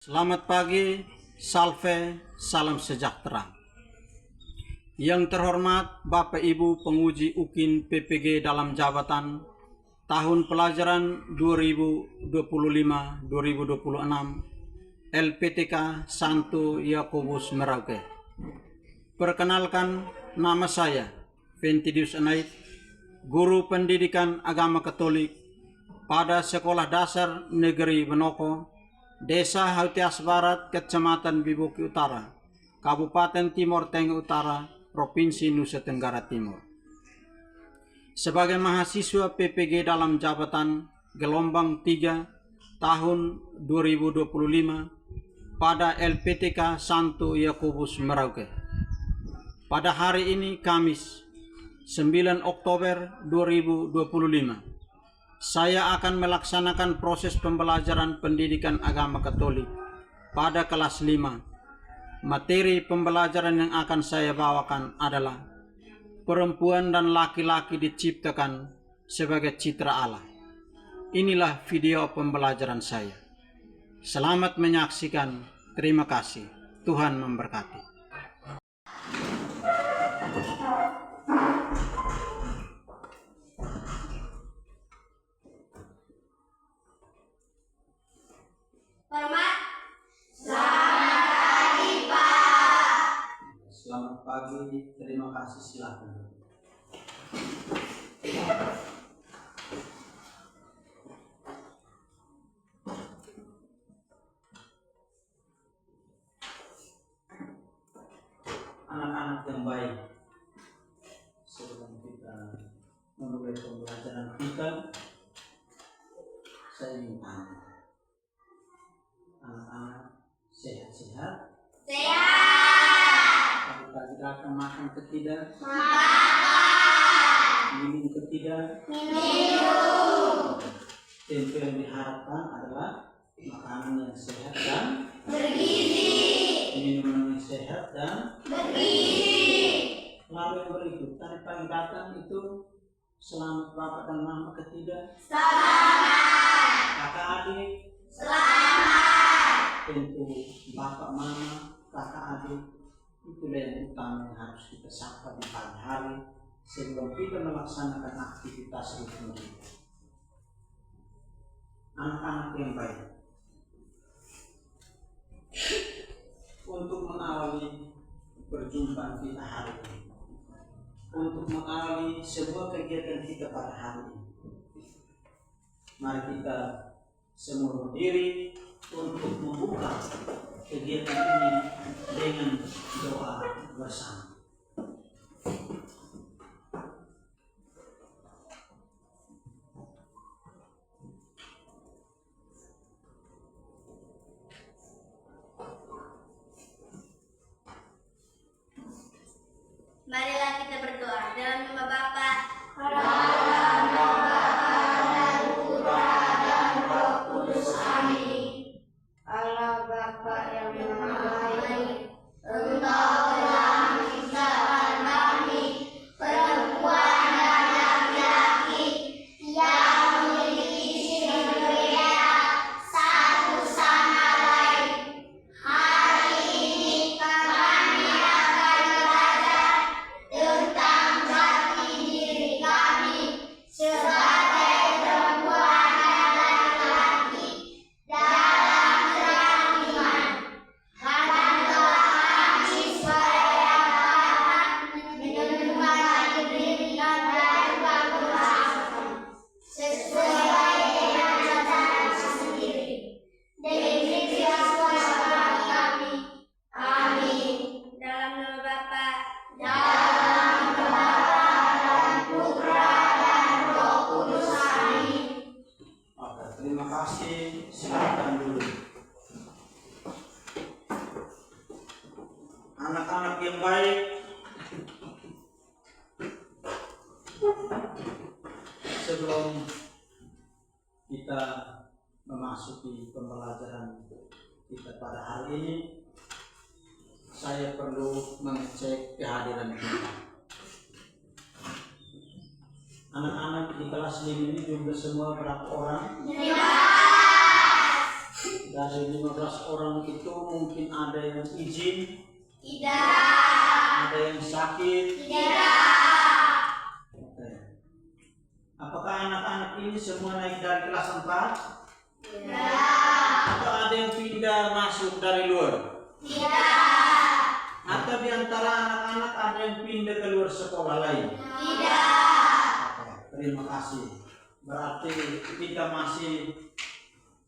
Selamat pagi, salve, salam sejahtera. Yang terhormat Bapak Ibu penguji UKIN PPG dalam jabatan tahun pelajaran 2025-2026 LPTK Santo Yakobus Merauke. Perkenalkan, nama saya Ventidius Anait, guru pendidikan agama Katolik pada Sekolah Dasar Negeri Benoko, Desa Hautias Barat, Kecamatan Biboki Utara, Kabupaten Timor Tengah Utara, Provinsi Nusa Tenggara Timur. Sebagai mahasiswa PPG dalam jabatan gelombang 3 tahun 2025 pada LPTK Santo Yakobus Merauke. Pada hari ini Kamis 9 Oktober 2025, saya akan melaksanakan proses pembelajaran pendidikan agama Katolik pada kelas 5. Materi pembelajaran yang akan saya bawakan adalah perempuan dan laki-laki diciptakan sebagai citra Allah. Inilah video pembelajaran saya. Selamat menyaksikan. Terima kasih. Tuhan memberkati. Selamat pagi, terima kasih, silakan. Anak-anak yang baik, sebelum kita memulai pembelajaran kita, saya ingin tanya, anak-anak sehat-sehat? Pagi datang makan ke tidak? Makan. Minum ke tidak? Minum. Tentu yang diharapkan adalah makanan yang sehat dan bergizi, minuman yang sehat dan bergizi. Lalu yang berikut, tadi pagi datang itu selamat Bapak dan Mama ke tidak? Selamat. Kakak adik? Selamat. Tentu Bapak Mama, kakak adik, itulah yang utama yang harus kita sapa di pagi hari sebelum kita melaksanakan aktivitas rutin kita. Anak-anak yang baik, untuk mengawali perjumpaan kita hari ini, untuk mengawali sebuah kegiatan kita pada hari ini, mari kita semua berdiri untuk membuka kegiatan ini dengan doa bersama. Marilah kita berdoa dalam nama Bapa, Allah Bapa yang Maha Baik, Engkau telah menciptakan kami, perempuan dan laki-laki, yang memiliki sifat berbeda satu sama lain. Hari ini kami akan belajar tentang jati diri kami sebagai perempuan dan laki-laki dalam terang iman. Bantulah kami supaya dapat menemukan pendidikan dan pengurasan sesuai dengan cara sendiri. Demi Kristus kami. Amin. Dalam nama Bapa, dalam nama Bapa dan Putra dan Roh Kudus. Amin. Oke, terima kasih. Silakan dulu. Anak-anak yang baik, sebelum kita memasuki pembelajaran kita pada hari ini, saya perlu mengecek kehadiran kita. Anak-anak di kelas 5 ini jumlah semua berapa orang? 15. Dari 15 orang itu mungkin ada yang izin, Tidak. ada yang sakit. Tidak. Oke. Apakah anak-anak ini semua naik dari kelas 4? Tidak. Atau ada yang pindah masuk dari luar? Tidak. Atau di antara anak-anak ada yang pindah ke luar sekolah lain? Tidak. Oke, terima kasih. Berarti kita masih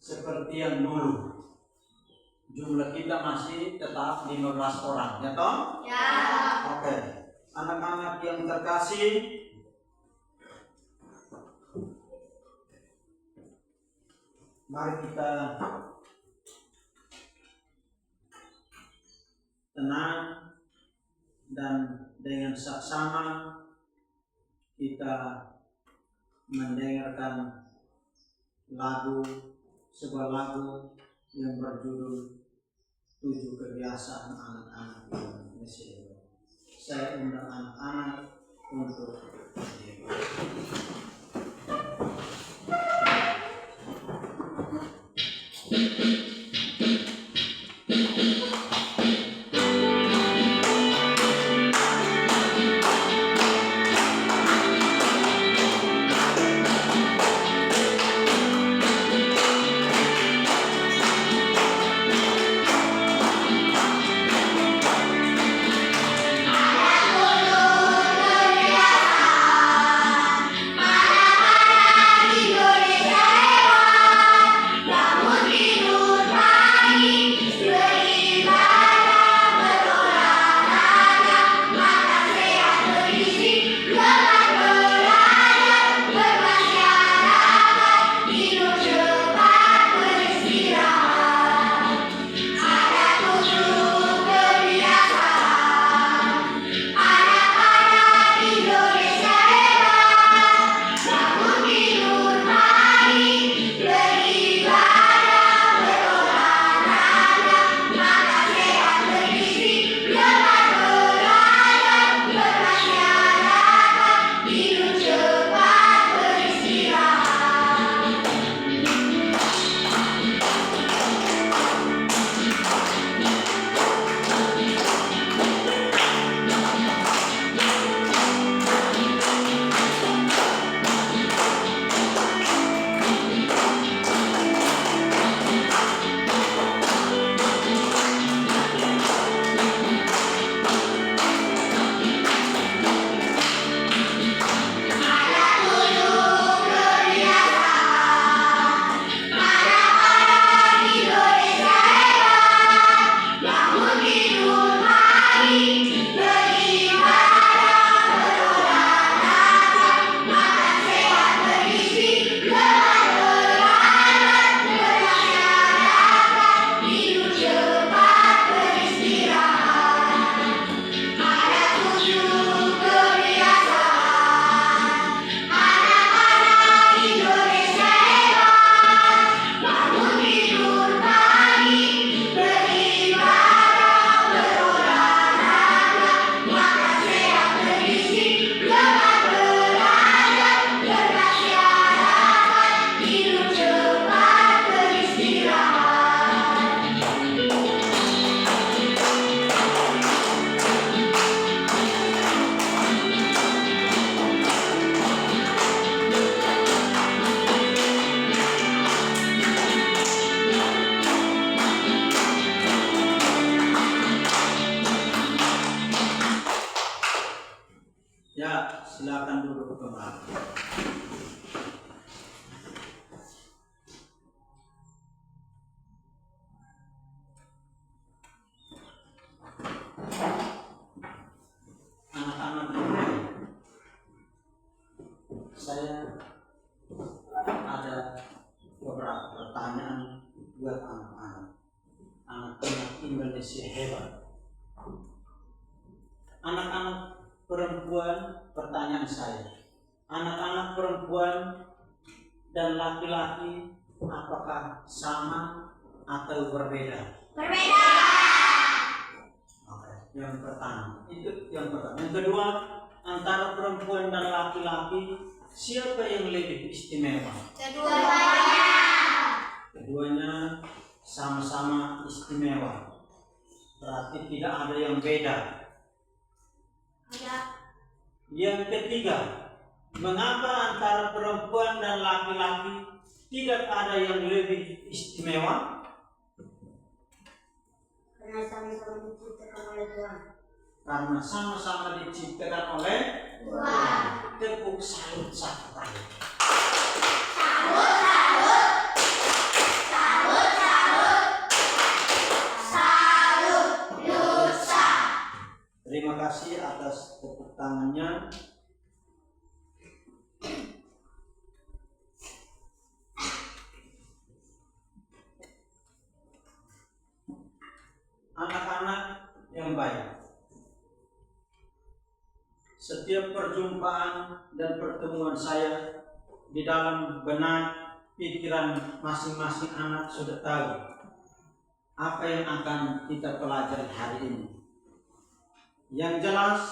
seperti yang dulu. Jumlah kita masih tetap 15 orang, ya toh? Ya. Oke. Anak-anak yang terkasih, mari kita tenang dan dengan saksama kita mendengarkan sebuah lagu yang berjudul 7 Kebiasaan Anak-anak Indonesia. Saya undang anak-anak untuk berdiri. Ya, silakan duduk kembali. Anak-anak ini, saya ada beberapa pertanyaan buat anak-anak. Anak-anak Indonesia hebat. Anak-anak perempuan, pertanyaan saya, anak-anak perempuan dan laki-laki apakah sama atau berbeda? Berbeda. Oke, yang pertama itu yang pertama. Yang kedua, antara perempuan dan laki-laki siapa yang lebih istimewa? Keduanya. Keduanya sama-sama istimewa. Berarti tidak ada yang beda. Yang ketiga, mengapa antara perempuan dan laki-laki tidak ada yang lebih istimewa? Karena sama-sama diciptakan oleh Tuhan. Karena sama-sama diciptakan oleh Tuhan. Tepuk salut satu kali. Salut, salut. Salut, salut. Salut, Nusa. Terima kasih atas tepuk tangannya. Anak-anak yang baik, setiap perjumpaan dan pertemuan saya di dalam benak pikiran masing-masing anak sudah tahu apa yang akan kita pelajari hari ini. Yang jelas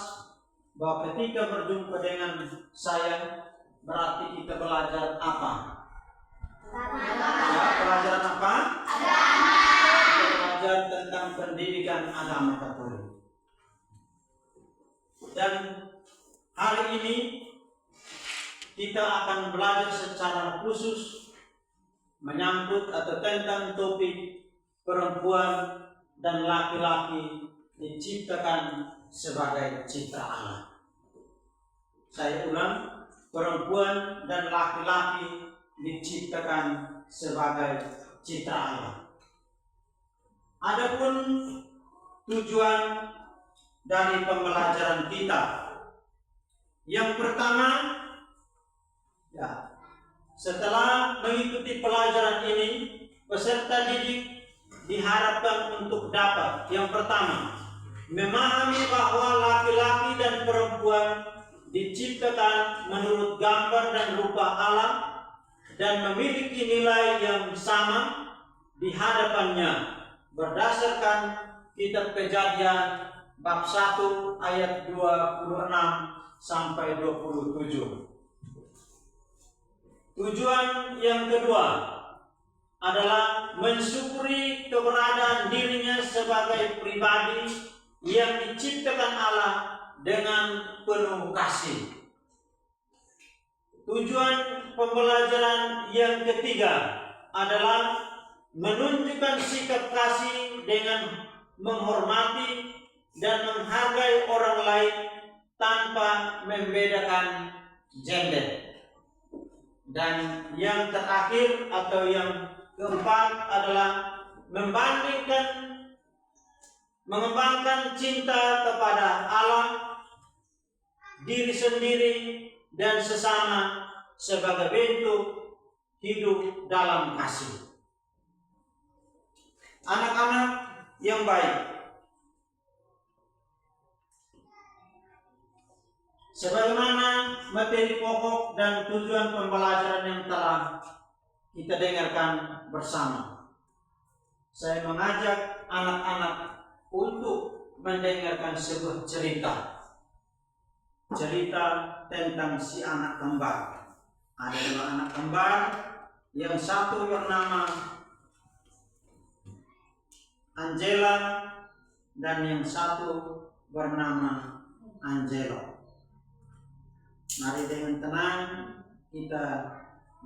bahwa ketika berjumpa dengan saya berarti kita belajar apa? Ya, pelajaran apa? Kita belajar tentang pendidikan agama Katolik. Dan hari ini kita akan belajar secara khusus menyangkut atau tentang topik perempuan dan laki-laki diciptakan sebagai cipta Allah. Saya ulang, perempuan dan laki-laki diciptakan sebagai cipta Allah. Adapun tujuan dari pembelajaran kita, yang pertama, ya, setelah mengikuti pelajaran ini, peserta didik diharapkan untuk dapat yang pertama, memahami bahwa laki-laki dan perempuan diciptakan menurut gambar dan rupa Allah dan memiliki nilai yang sama di hadapannya berdasarkan kitab Kejadian bab 1 ayat 26 sampai 27. Tujuan yang kedua adalah mensyukuri keberadaan dirinya sebagai pribadi yang diciptakan Allah dengan penuh kasih. Tujuan pembelajaran yang ketiga adalah menunjukkan sikap kasih dengan menghormati dan menghargai orang lain tanpa membedakan gender. Dan yang terakhir atau yang keempat adalah mengembangkan cinta kepada Allah, diri sendiri dan sesama sebagai bentuk hidup dalam kasih. Anak-anak yang baik, sebagaimana materi pokok dan tujuan pembelajaran yang telah kita dengarkan bersama, saya mengajak anak-anak untuk mendengarkan sebuah cerita tentang si anak kembar. Ada dua anak kembar, yang satu bernama Angela dan yang satu bernama Angelo. Mari dengan tenang kita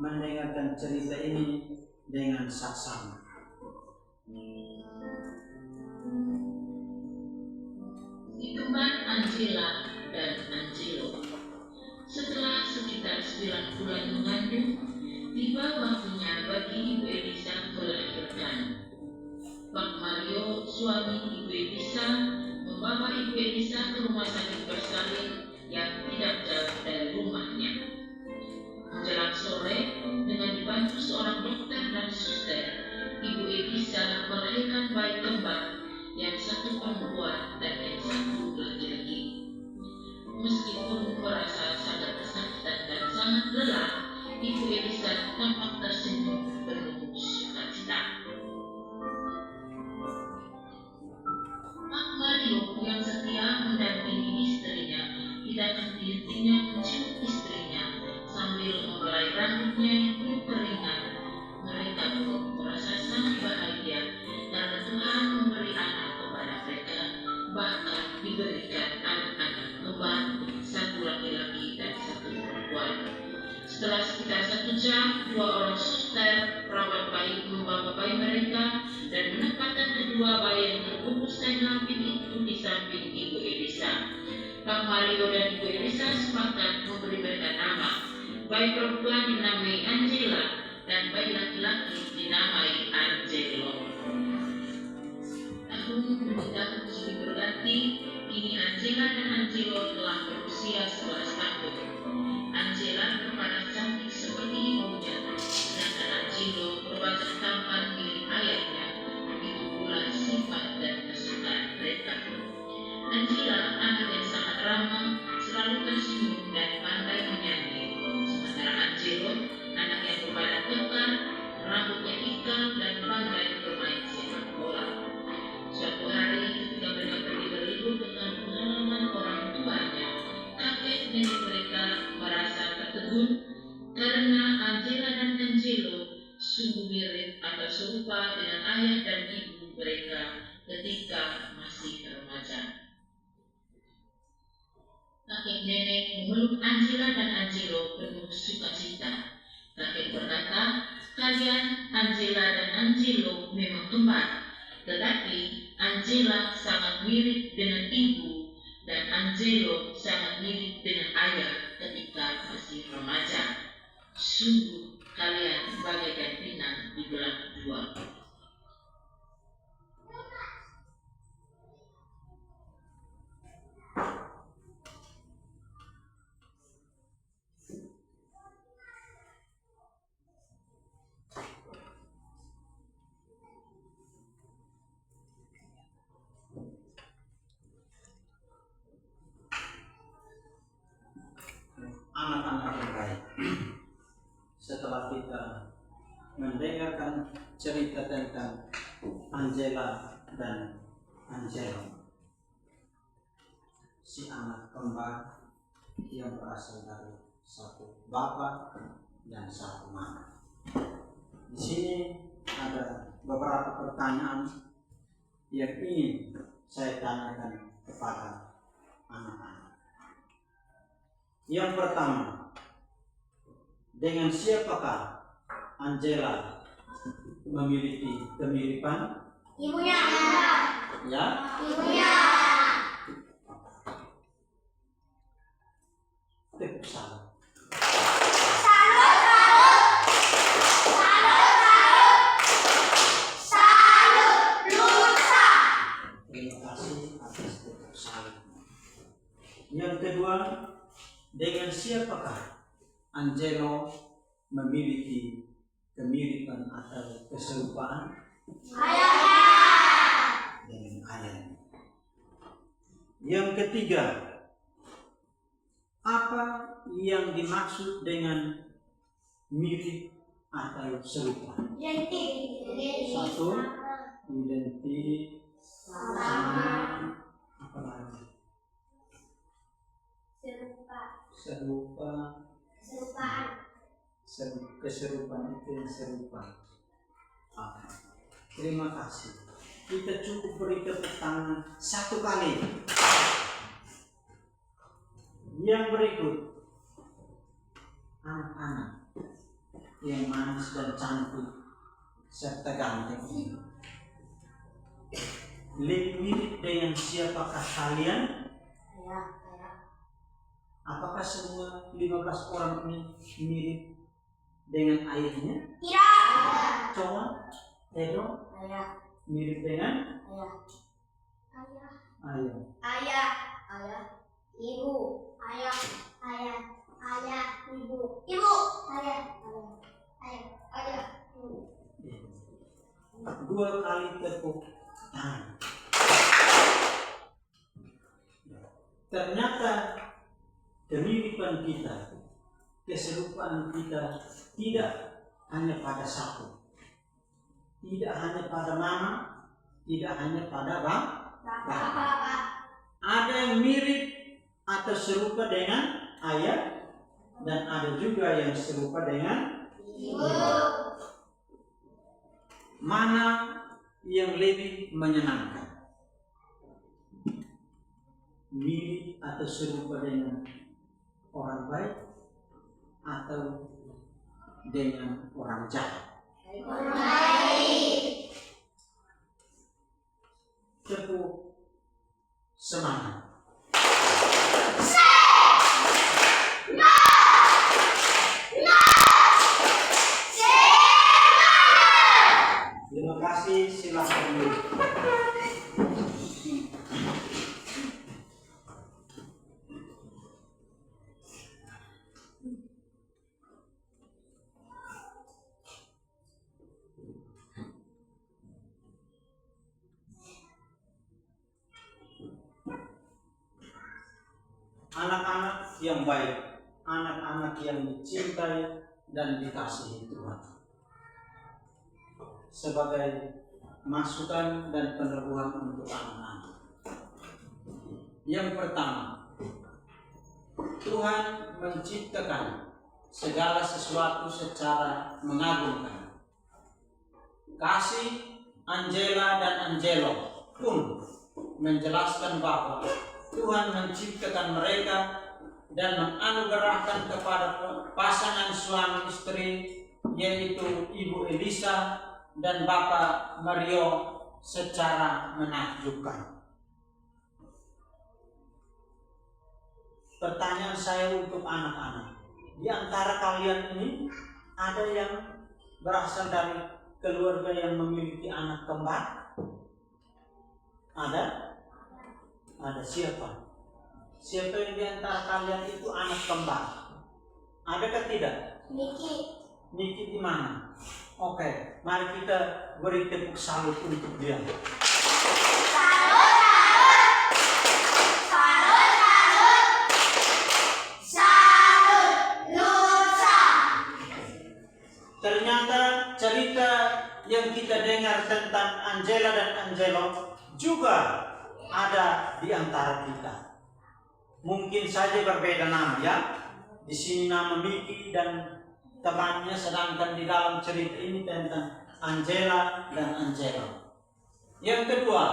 mendengarkan cerita ini dengan saksama. Kembar Angela dan Angelo. Setelah sekitar 9 bulan mengandung, tiba waktunya bagi Ibu Elisa melahirkan. Pak Mario, suami Ibu Elisa, membawa Ibu Elisa ke rumah sakit bersalin yang tidak jauh dari rumahnya. Menjelang sore, dengan dibantu seorang dokter dan suster, Ibu Elisa melahirkan bayi kembar, yang satu perempuan dan yang satu laki-laki. Meskipun merasa sangat kesakitan dan sangat lelah, Ibu Elisa tampak tersenyum penuh sukacita. Pak Mario yang setia mendampingi istrinya tidak henti-hentinya mencium istrinya sambil membelai rambutnya yang penuh keringat. Mereka pun merasa sangat bahagia memecat 2 orang suster perawat bayi membawa bayi mereka dan menempatkan kedua bayi yang terbungkus kain lapin itu di samping Ibu Elisa. Kang Mario dan Ibu Elisa sepakat memberi mereka nama. Bayi perempuan dinamai Angela dan bayi laki-laki dinamai Angelo. Tahun pernikahan sudah berganti. Kini Angela dan Angelo telah berusia 11 tahun. Angela berparas cantik seperti ibunya, sedangkan Angelo berwajah tampan mirip ayahnya. Begitu pula sifat dan kesukaan mereka. Angela anak yang sangat ramah, selalu tersenyum dan pandai menyanyi. Sementara Angelo anak yang berbadan kekar, rambutnya ikal dan pandai bermain sepak bola. Suatu hari ketika mereka pergi berlibur dengan pengalaman orang tuanya, kakek nenek mereka merasa tertegun karena Angela dan Angelo sungguh mirip atau serupa dengan ayah dan ibu mereka ketika masih remaja. Kakek nenek memeluk Angela dan Angelo penuh sukacita. Kakek berkata, kalian Angela dan Angelo memang kembar, tetapi Angela sangat mirip dengan ibu dan Angelo sangat mirip dengan ayah ketika masih remaja. Sungguh kalian bagaikan pinang dibelah dua. Anak-anak yang baik, setelah kita mendengarkan cerita tentang Angela dan Angelo, si anak kembar yang berasal dari satu bapak dan satu mama. Di sini ada beberapa pertanyaan yang ingin saya tanyakan kepada anak-anak. Yang pertama, dengan siapakah Angela memiliki kemiripan? Ibunya. Ya, Ibunya. tepuk salam. Salut, Lusa. Terima kasih atas tepuk salam. Yang kedua, dengan siapakah Angelo memiliki kemiripan atau keserupaan? Ayahnya. Dengan ayahnya. Yang ketiga, apa yang dimaksud dengan mirip atau serupa? Identik. Satu, identik, sama, apa lagi? Serupa, keserupaan itu yang serupa. Terima kasih. Kita cukup beri tepuk tangan satu kali. Yang berikut, anak-anak yang manis dan cantik serta ganteng ini lebih mirip dengan siapakah kalian? Apakah semua 15 orang ini mirip dengan ayahnya? Tidak. Coba, Edo, mirip dengan ayah. Ayah. Ibu. Ayah. Ibu. Ibu. Ayah. Ibu. Dua kali tepuk tangan. Ternyata kemiripan kita, keserupaan kita tidak hanya pada satu, tidak hanya pada mama, tidak hanya pada bapak. Ada yang mirip atau serupa dengan ayah, dan ada juga yang serupa dengan Ibu. Mana yang lebih menyenangkan? Mirip atau serupa dengan orang baik atau dengan orang jahat. Baik. Tepuk semangat. Terima kasih, silakan dulu. Anak-anak yang baik, anak-anak yang dicintai dan dikasihi Tuhan. Sebagai masukan dan peneguhan untuk anak-anak. Yang pertama, Tuhan menciptakan segala sesuatu secara mengagumkan. Kasih Angela dan Angelo pun menjelaskan bahwa Tuhan menciptakan mereka dan menganugerahkan kepada pasangan suami istri, yaitu Ibu Elisa dan Bapak Mario, secara menakjubkan. Pertanyaan saya untuk anak-anak, di antara kalian ini ada yang berasal dari keluarga yang memiliki anak kembar? Ada? Ada siapa? Siapa yang di antara kalian itu anak kembar? Adakah tidak? Niki. Niki di mana? Oke, mari kita beri tepuk salut untuk dia. Ternyata cerita yang kita dengar tentang Angela dan Angelo juga ada di antara kita. Mungkin saja berbeda nama ya. Di sini nama Miki dan temannya, sedangkan di dalam cerita ini tentang Angela dan Angelo. Yang kedua,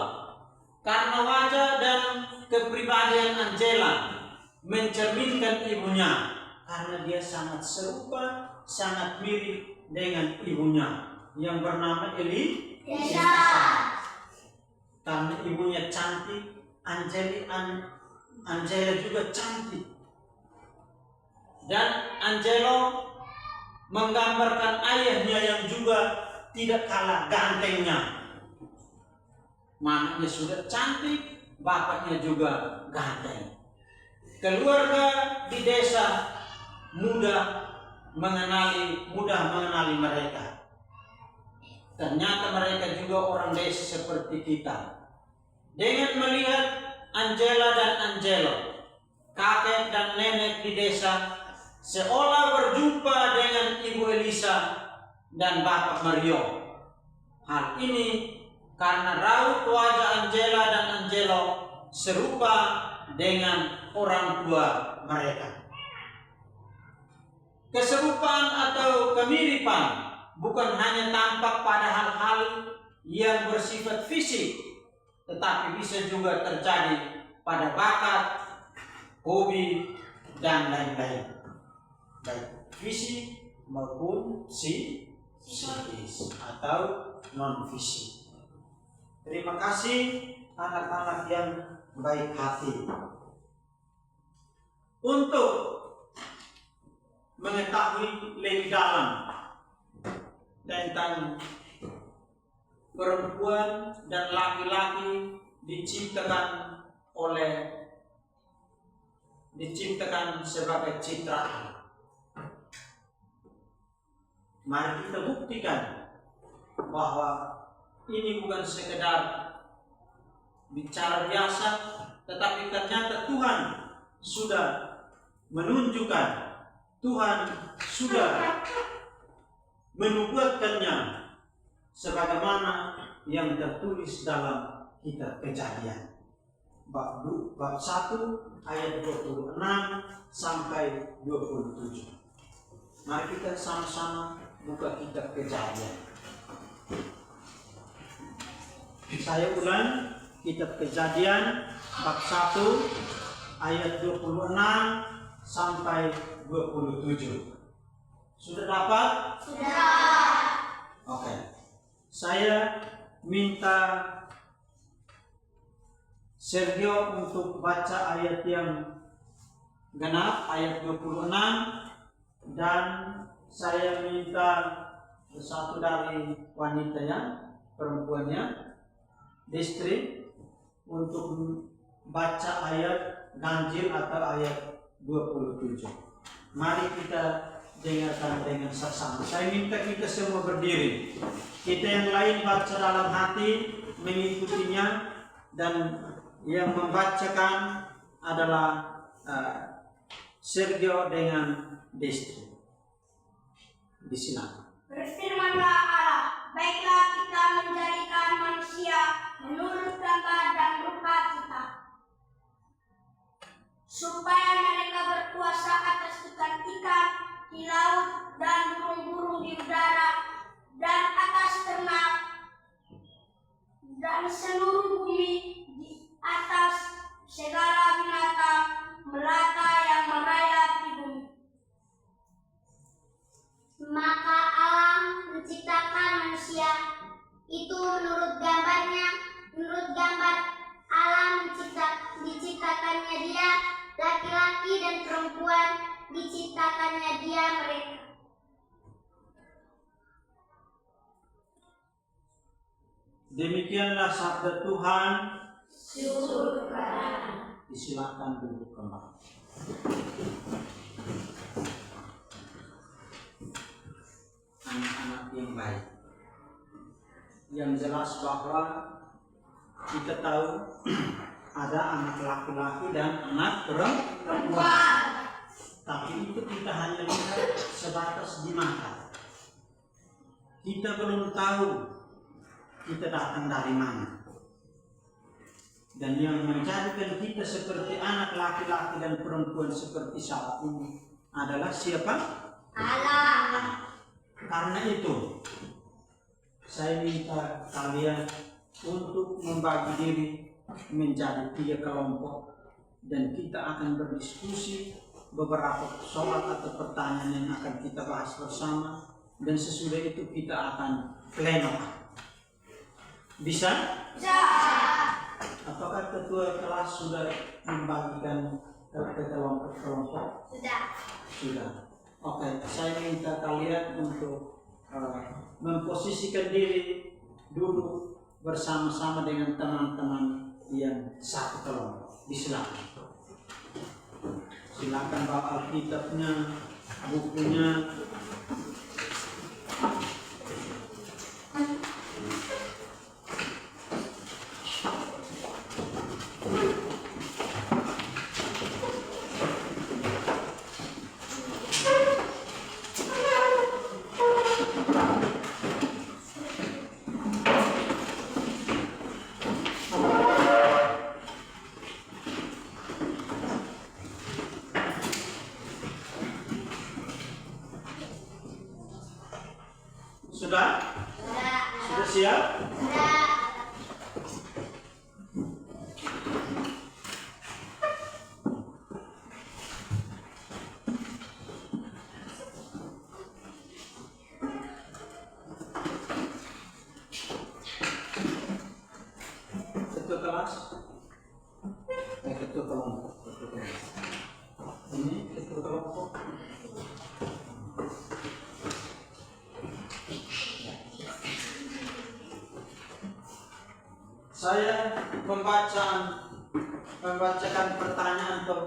karena wajah dan kepribadian Angela mencerminkan ibunya, karena dia sangat serupa, sangat mirip dengan ibunya yang bernama Elisa. Karena ibunya cantik, Angela juga cantik. Dan Angelo menggambarkan ayahnya yang juga tidak kalah gantengnya. Mamanya sudah cantik, bapaknya juga ganteng. Keluarga di desa mudah mengenali mereka. Ternyata mereka juga orang desa seperti kita. Dengan melihat Angela dan Angelo, kakek dan nenek di desa, seolah berjumpa dengan Ibu Elisa dan Bapak Mario. Hal ini karena raut wajah Angela dan Angelo serupa dengan orang tua mereka. Keserupaan atau kemiripan bukan hanya tampak pada hal-hal yang bersifat fisik, tetapi bisa juga terjadi pada bakat, hobi, dan lain-lain, baik fisik maupun psikis atau non-fisik. Terima kasih anak-anak yang baik hati. Untuk mengetahui lebih dalam tentang perempuan dan laki-laki diciptakan sebagai citraan. Mari kita buktikan bahwa ini bukan sekedar bicara biasa, tetapi ternyata Tuhan sudah menunjukkan, Tuhan sudah menubuatkannya sebagaimana yang tertulis dalam kitab Kejadian bab 1 ayat 26 sampai 27. Mari kita sama-sama buka kitab Kejadian. Saya ulang, kitab Kejadian bab 1 ayat 26 sampai 27. Sudah dapat? Sudah. Oke. Saya minta Sergio untuk baca ayat yang genap, ayat 26, dan saya minta satu dari wanitanya, perempuannya, Destri, untuk baca ayat ganjil atau ayat 27. Mari kita dengarkan dengan saksama. Saya minta kita semua berdiri. Kita yang lain baca dalam hati, mengikutinya, dan yang membacakan adalah Sergio dengan Destri. Disilakan. Berfirmanlah Allah, baiklah kita menjadikan manusia menurut gambar dan rupa kita, supaya mereka berkuasa atas ikan-ikan di laut dan burung-burung di udara dan atas ternak dan seluruh bumi di atas segala binatang melata yang merayap di bumi. Maka Allah menciptakan manusia itu menurut gambarnya, menurut gambar Allah diciptakannya dia, laki-laki dan perempuan diciptakannya dia mereka. Demikianlah sabda Tuhan. Syukur kepada Disilakan duduk kembali. Anak-anak yang baik. Yang jelas bahwa kita tahu ada anak laki-laki dan anak perempuan. Tapi itu kita hanya lihat sebatas di mata. Kita belum tahu kita datang dari mana. Dan yang menjadikan kita seperti anak laki-laki dan perempuan seperti saat ini adalah siapa? Allah. Karena itu, saya minta kalian untuk membagi diri menjadi 3 kelompok dan kita akan berdiskusi beberapa soal atau pertanyaan yang akan kita bahas bersama, dan sesudah itu kita akan pleno. Bisa? Bisa. Apakah ketua kelas sudah membagikan ke kelompok-kelompok? Sudah. Sudah. Oke, saya minta kalian untuk memposisikan diri duduk bersama-sama dengan teman-teman yang satu kelompok. Silakan. Silakan bawa Alkitabnya, bukunya. Sudah? Sudah siap? Ketua kelas? Ketua kelompok. Ini ketua kelompok. Saya membacakan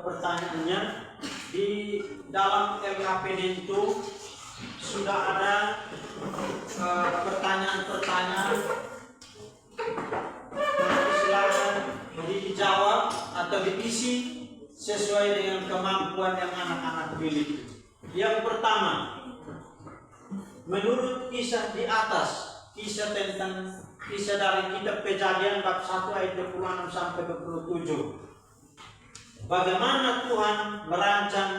pertanyaannya di dalam LHPD itu sudah ada pertanyaan-pertanyaan. Silakan dijawab atau diisi sesuai dengan kemampuan yang anak-anak miliki. Yang pertama, menurut kisah di atas, kisah dari kitab Kejadian bab 1 ayat 26 sampai 27. Bagaimana Tuhan merancang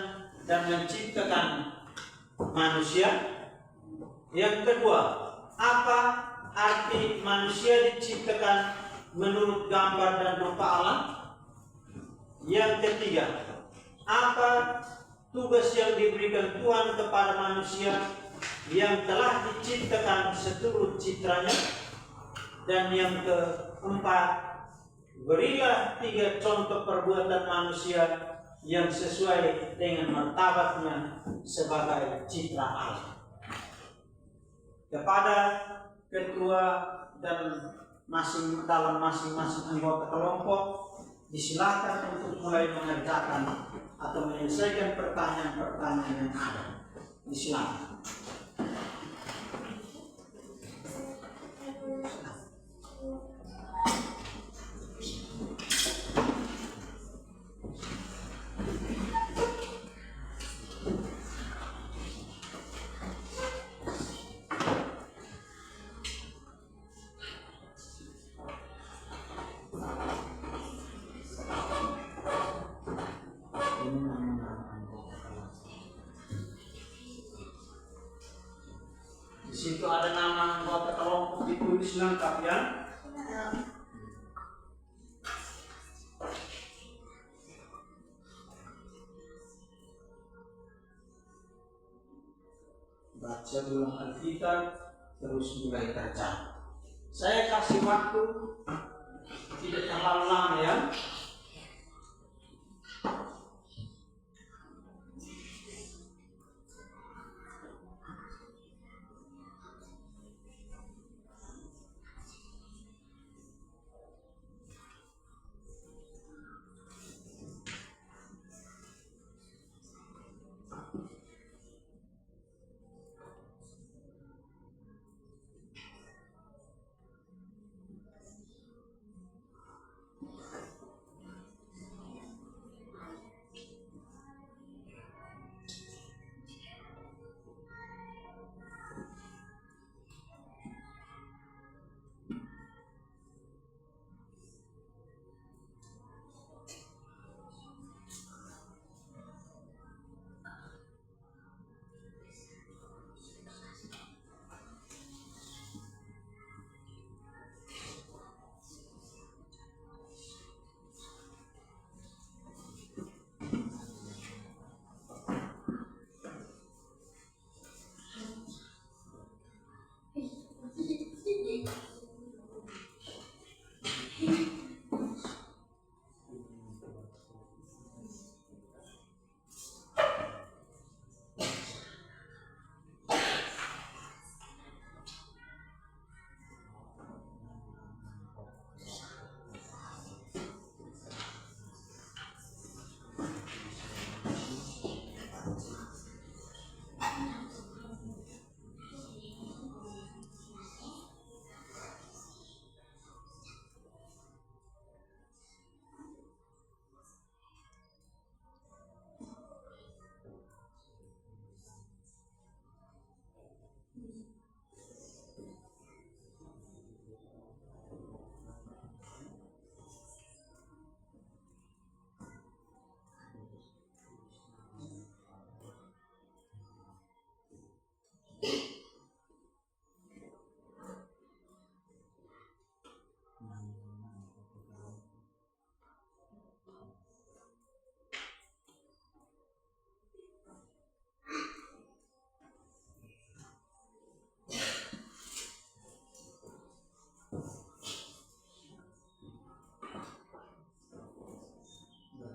dan menciptakan manusia? Yang kedua, apa arti manusia diciptakan menurut gambar dan rupa Allah? Yang ketiga, apa tugas yang diberikan Tuhan kepada manusia yang telah diciptakan seturut citranya. Dan yang keempat, berilah 3 contoh perbuatan manusia yang sesuai dengan martabatnya sebagai citra Allah. Kepada ketua dan dalam masing-masing anggota kelompok disilakan untuk mulai mengerjakan atau menyelesaikan pertanyaan-pertanyaan yang ada. Disilakan. Di situ ada nama anggota kelompok ditulis lengkap ya. Baca ulang Alkitab, terus mulai kerja. Saya kasih waktu tidak terlalu lama ya.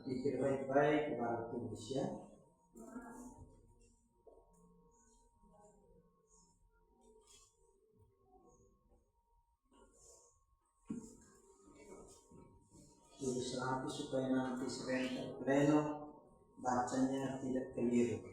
Berpikir baik-baik baru tulis ya. Tulis rapi supaya nanti sebentar pleno bacanya tidak keliru.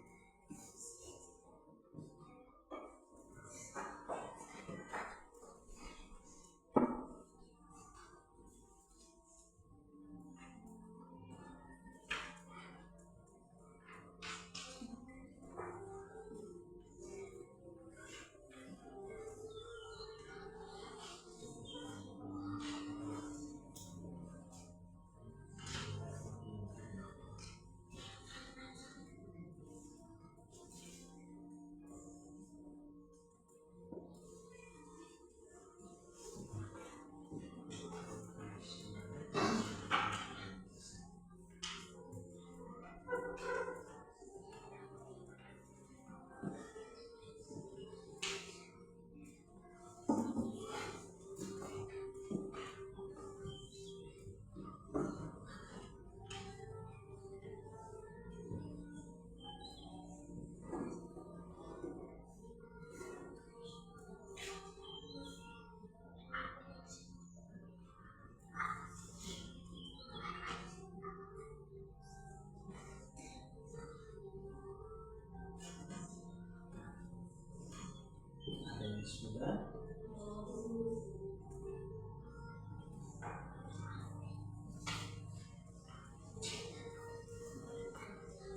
sudah.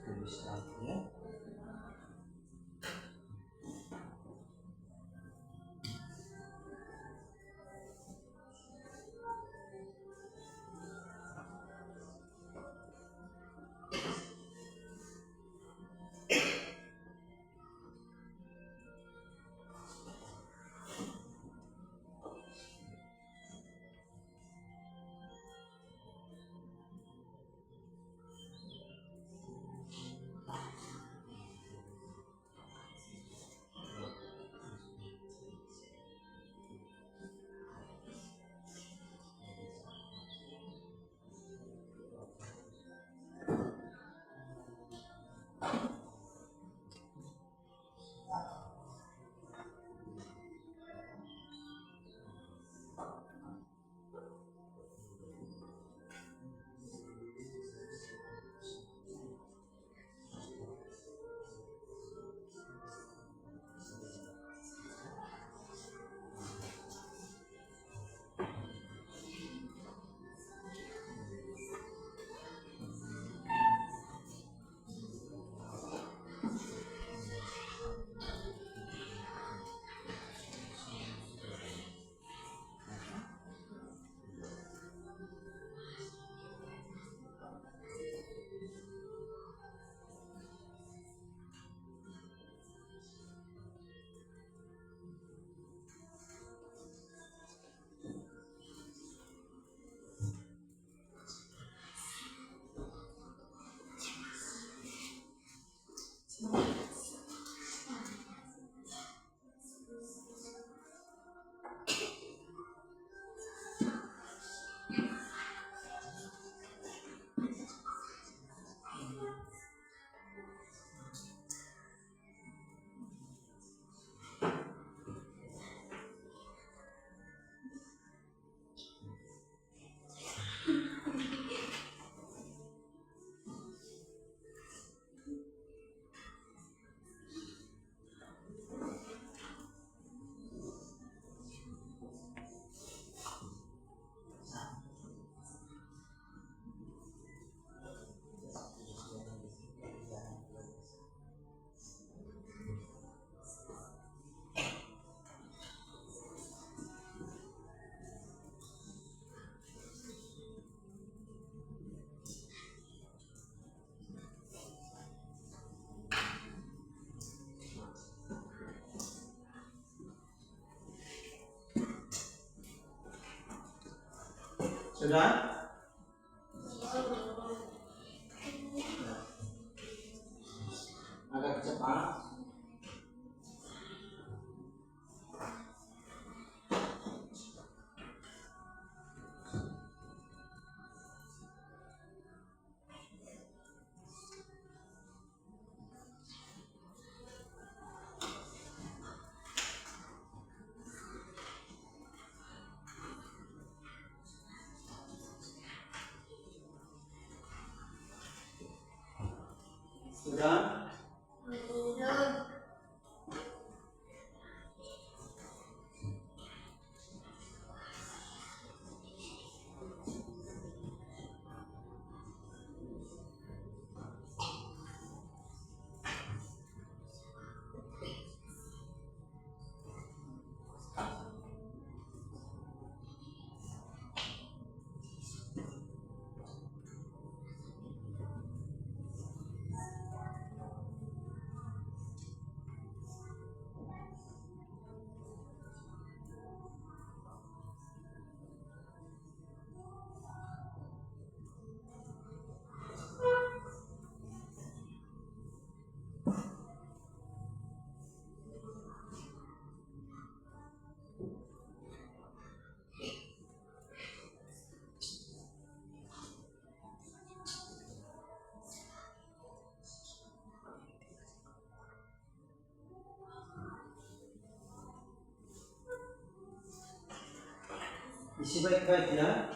Tulis lagi ya. Sudah? Agak cepat. Sudah? Isi baik-baik ya.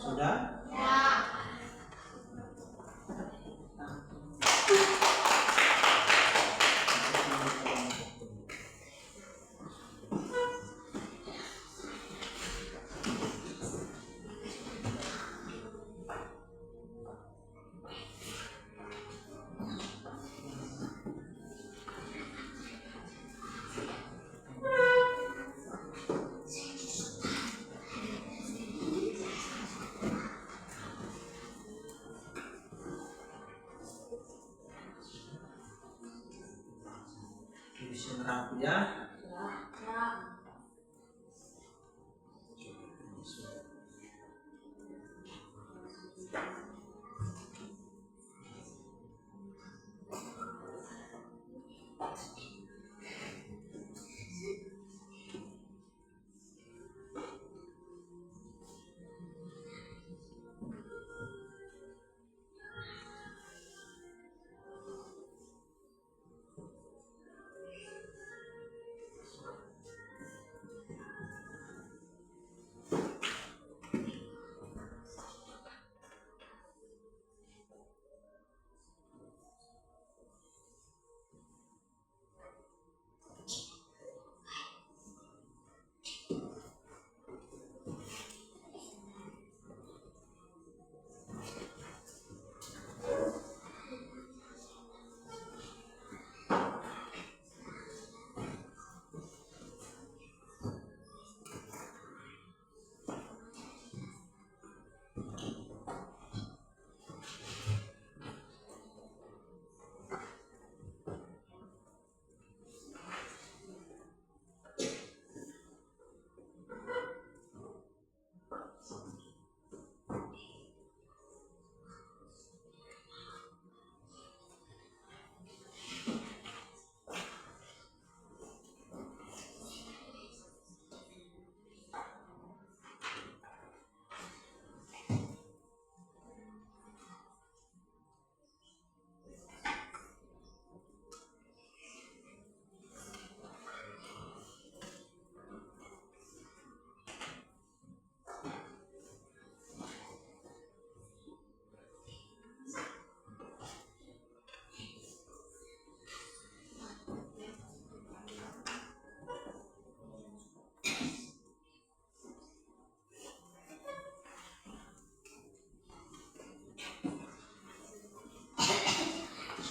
Sudah? Tulisin rapi ya.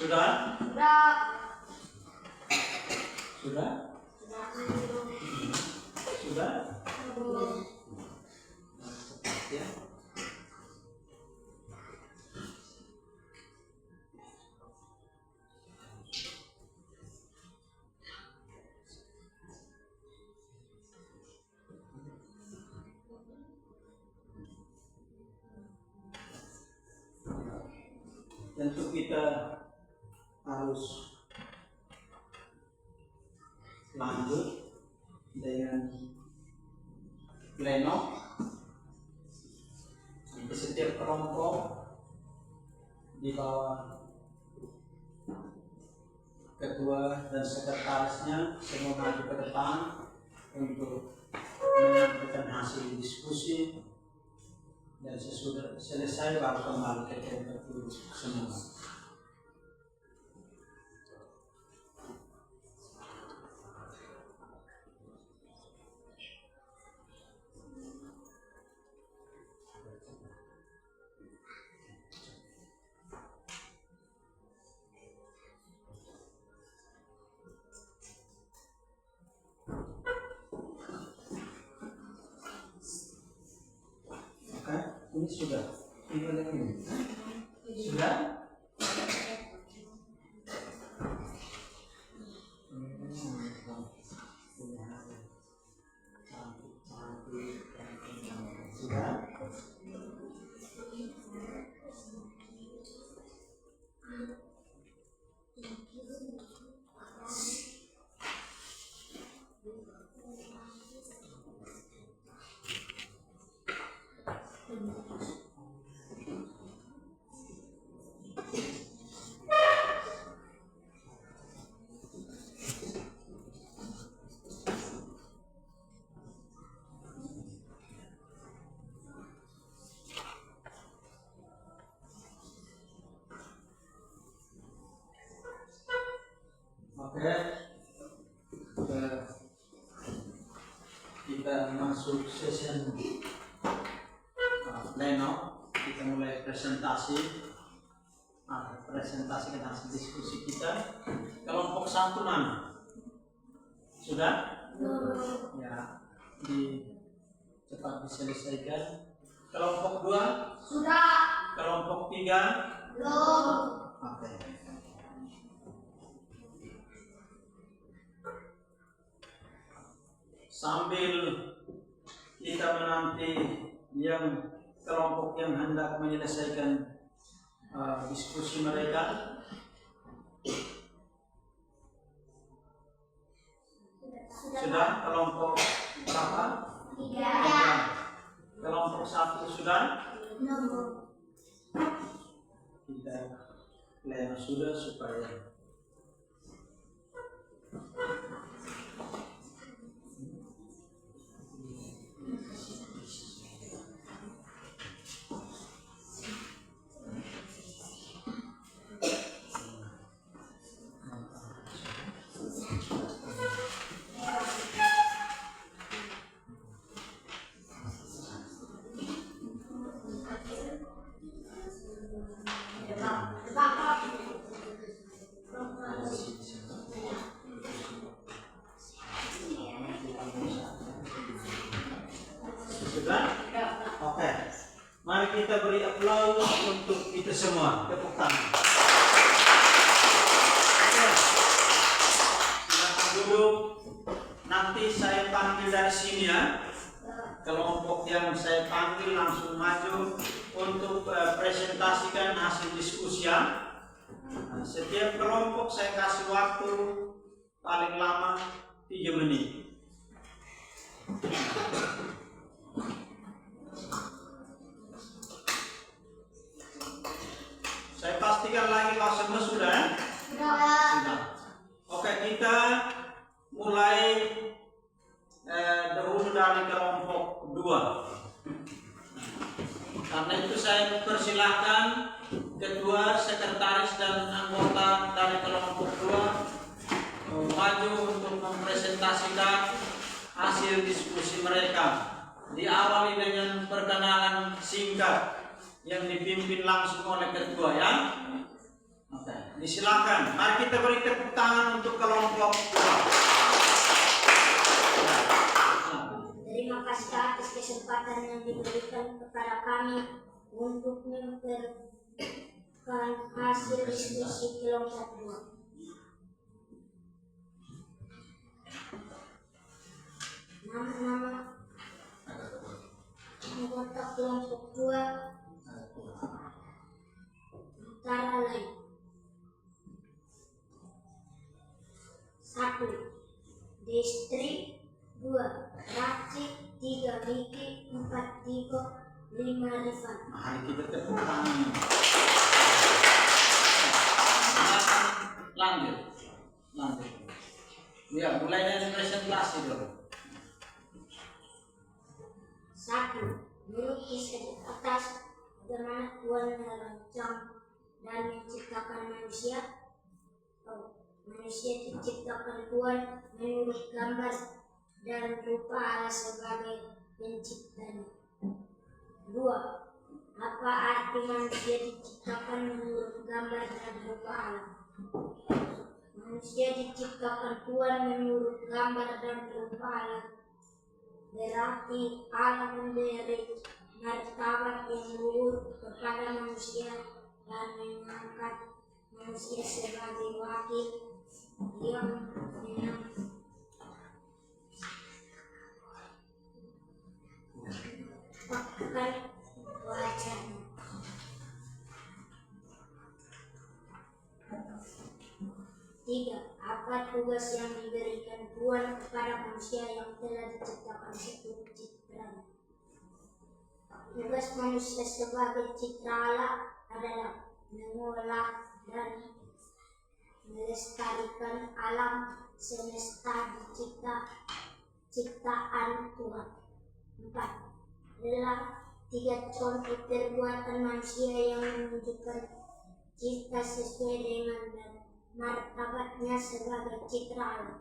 Sudah? Sudah? Sudah? Ya. Tentu kita harus lanjut dengan pleno di setiap kelompok di bawah ketua dan sekretarisnya semua maju ke depan untuk menyampaikan hasil diskusi dan sesudah selesai baru kembali ke tempat duduk semua. Ini sudah, ini sudah. Sudah. masuk session pleno. Kita mulai presentasi. Presentasikan hasil diskusi kita. Kelompok 1 mana? Sudah? Ya, cepat diselesaikan. Kelompok 2? Sudah. Kelompok 3? Belum. Oke. Sambil kita menanti yang kelompok yang hendak menyelesaikan diskusi mereka, sudah kelompok berapa? 3. Kelompok 1 sudah? Kita pleno sudah supaya sudah? Oke. Mari kita beri aplaus untuk itu semua. Tepuk tangan. Oke. Silakan duduk. Nanti saya panggil dari sini ya. Kelompok yang saya panggil langsung maju untuk presentasikan hasil diskusi ya. Setiap kelompok saya kasih waktu paling lama 3 menit. Saya pastikan lagi kalau semua sudah. Sudah. Oke, kita mulai dahulu dari kelompok 2. Karena itu saya persilahkan ketua, sekretaris dan anggota dari kelompok 2 maju untuk mempresentasikan hasil diskusi mereka. Diawali dengan perkenalan singkat yang dipimpin langsung oleh ketua ya. Oke, disilakan. Mari kita beri tepuk tangan untuk kelompok 2. Terima kasih atas kesempatan yang diberikan kepada kami untuk memperkenalkan hasil diskusi kelompok 2. Nama-nama anggota kelompok 2 antara lain: 1. Destri, 2. Racik, 3. Riki, 4. Tiko, 5. Rifan. Mari kita tepuk tangan. Lanjut. Ya, mulai dari presentasi dulu. 1. Menurut kisah atas, bagaimana Tuhan merancang dan menciptakan manusia. Manusia diciptakan Tuhan menurut gambar dan rupa Allah sebagai penciptanya. 2. Apa arti manusia diciptakan menurut gambar dan rupa Allah? Manusia diciptakan Tuhan menurut gambar dan rupa Allah. Berarti Allah memberi martabat yang luhur kepada manusia dan mengangkat manusia sebagai wakil yang menampakkan wajahnya. 3. Apa tugas yang diberikan Tuhan kepada manusia yang telah diciptakan seturut citranya? Tugas manusia sebagai citra Allah adalah mengolah dan melestarikan alam semesta ciptaan Tuhan. 4. Adalah 3 contoh perbuatan manusia yang menunjukkan cipta sesuai dengan dan martabatnya sebagai citra Allah.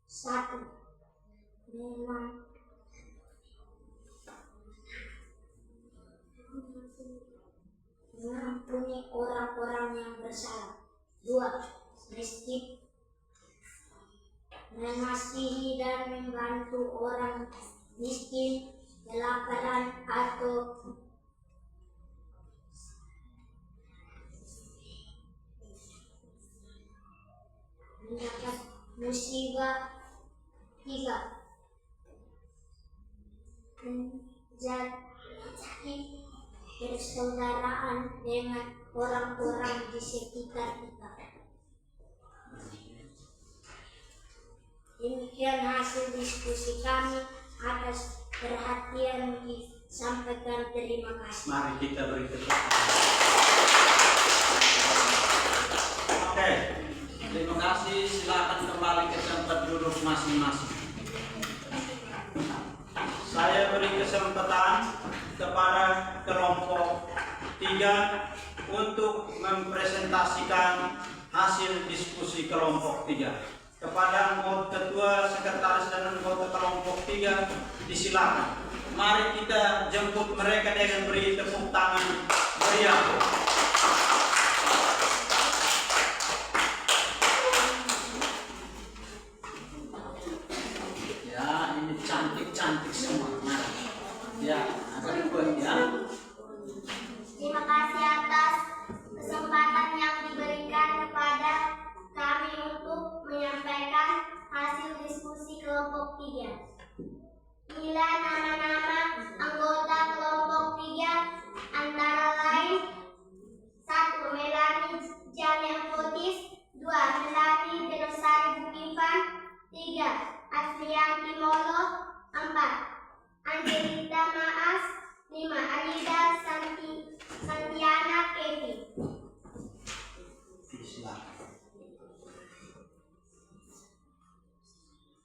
1. mengampuni orang-orang yang bersalah. 2. Miskin, mengasihi dan membantu orang miskin, kelaparan atau mendapat musibah. 3. Menjadi persaudaraan dengan orang-orang di sekitar kita. Demikian hasil diskusi kami. Atas perhatian disampaikan terima kasih. Mari kita beri tepuk tangan. Oke, terima kasih. Silakan kembali ke tempat duduk masing-masing. Saya beri kesempatan kepada kelompok 3 untuk mempresentasikan hasil diskusi kelompok 3. Kepada ketua, sekretaris dan anggota kelompok 3 disilakan. Mari kita jemput mereka dengan beri tepuk tangan meriah. Ya, ini cantik-cantik semua. Mari. Ya, ada buat ya. Terima kasih atas kesempatan yang diberikan kepada kami untuk menyampaikan hasil diskusi kelompok 3. Inilah nama-nama anggota kelompok 3 antara lain: 1. Melani Jamiah Fotis, 2. Melani Denosari Bukifan, 3. Aslianti Molo, 4. Angelita Maas, 5. Alida Santiana Kevi.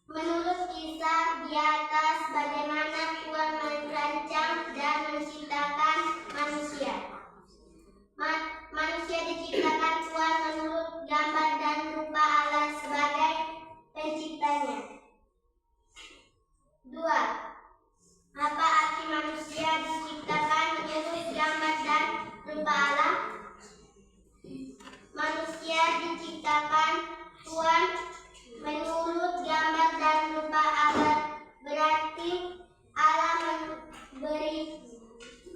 Menurut kisah di atas, bagaimana Tuhan merancang dan menciptakan manusia. Manusia diciptakan Tuhan menurut gambar dan rupa Allah sebagai penciptanya. 2. Apa arti manusia diciptakan menurut gambar dan rupa Allah? Manusia diciptakan Tuhan menurut gambar dan rupa Allah, berarti Allah memberi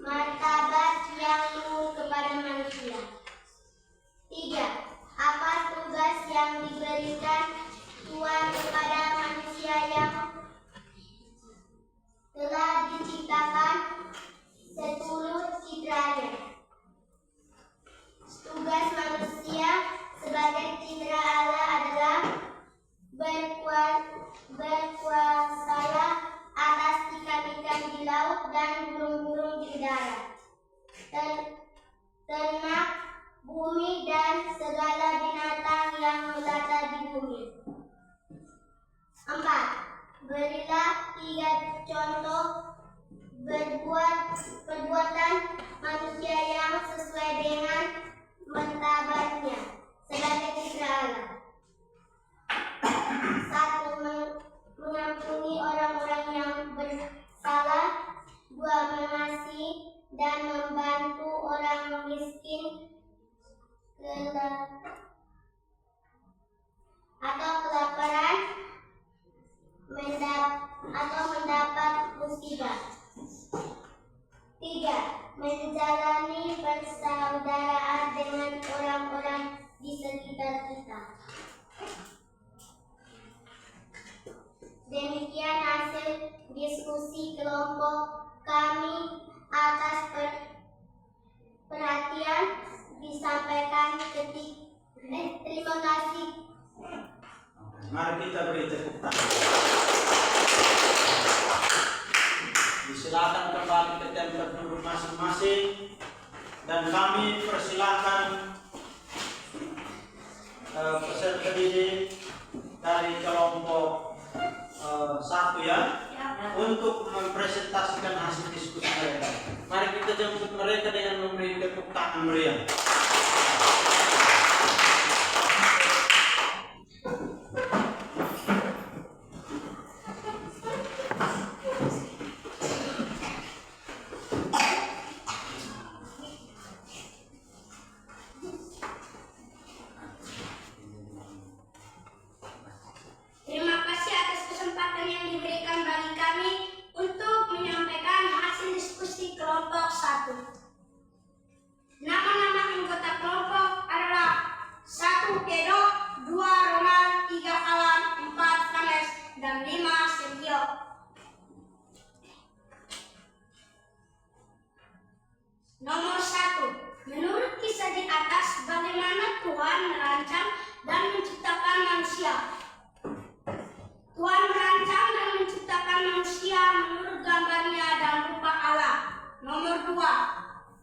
martabat yang luhur kepada manusia. 3. Apa tugas yang diberikan Tuhan kepada manusia yang telah diciptakan seturut citranya? Tugas manusia sebagai citra Allah adalah berkuasalah atas ikan-ikan di laut dan burung-burung di udara, ternak bumi dan segala binatang yang melata di bumi. 4. Berilah 3 contoh perbuatan manusia yang sesuai dengan martabatnya sebagai citra Allah. 1. Mengampuni orang-orang yang bersalah. 2. Mengasihi dan membantu orang miskin atau kelaparan atau mendapat musibah. 3. Menjalani persaudaraan dengan orang-orang di sekitar kita. Demikian hasil diskusi kelompok kami. Atas perhatian disampaikan terima kasih. Mari kita beri tepuk tangan. Disilakan kembali ke tempat duduk masing-masing dan kami persilakan peserta didik dari kelompok 1 ya, untuk mempresentasikan hasil diskusi mereka. Mari kita jemput mereka dengan memberi tepuk tangan meriah. Nomor 2.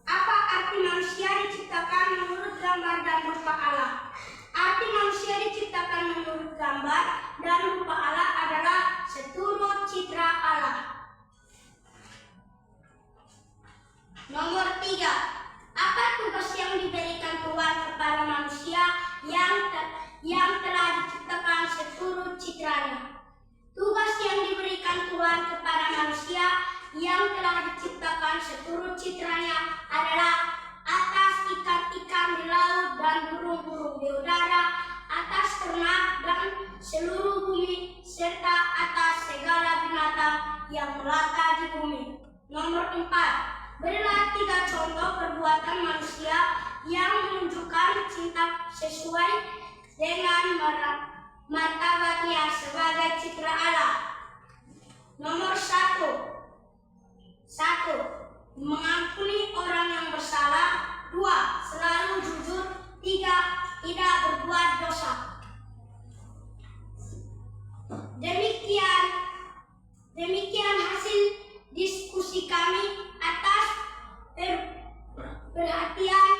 Apa arti manusia diciptakan menurut gambar dan rupa Allah? Arti manusia diciptakan menurut gambar dan rupa Allah adalah seturut citra Allah. Nomor 3. Apa tugas yang diberikan Tuhan kepada manusia yang telah diciptakan seturut citranya? Tugas yang diberikan Tuhan kepada manusia yang telah diciptakan seturut citranya adalah atas ikan-ikan di laut dan burung-burung di udara, atas ternak dan seluruh bumi, serta atas segala binatang yang melata di bumi. Nomor 4. Berilah 3 contoh perbuatan manusia yang menunjukkan cinta sesuai dengan martabatnya sebagai citra Allah. Nomor 1. Mengampuni orang yang bersalah. 2. Selalu jujur. 3. Tidak berbuat dosa. Demikian hasil diskusi kami. Atas perhatian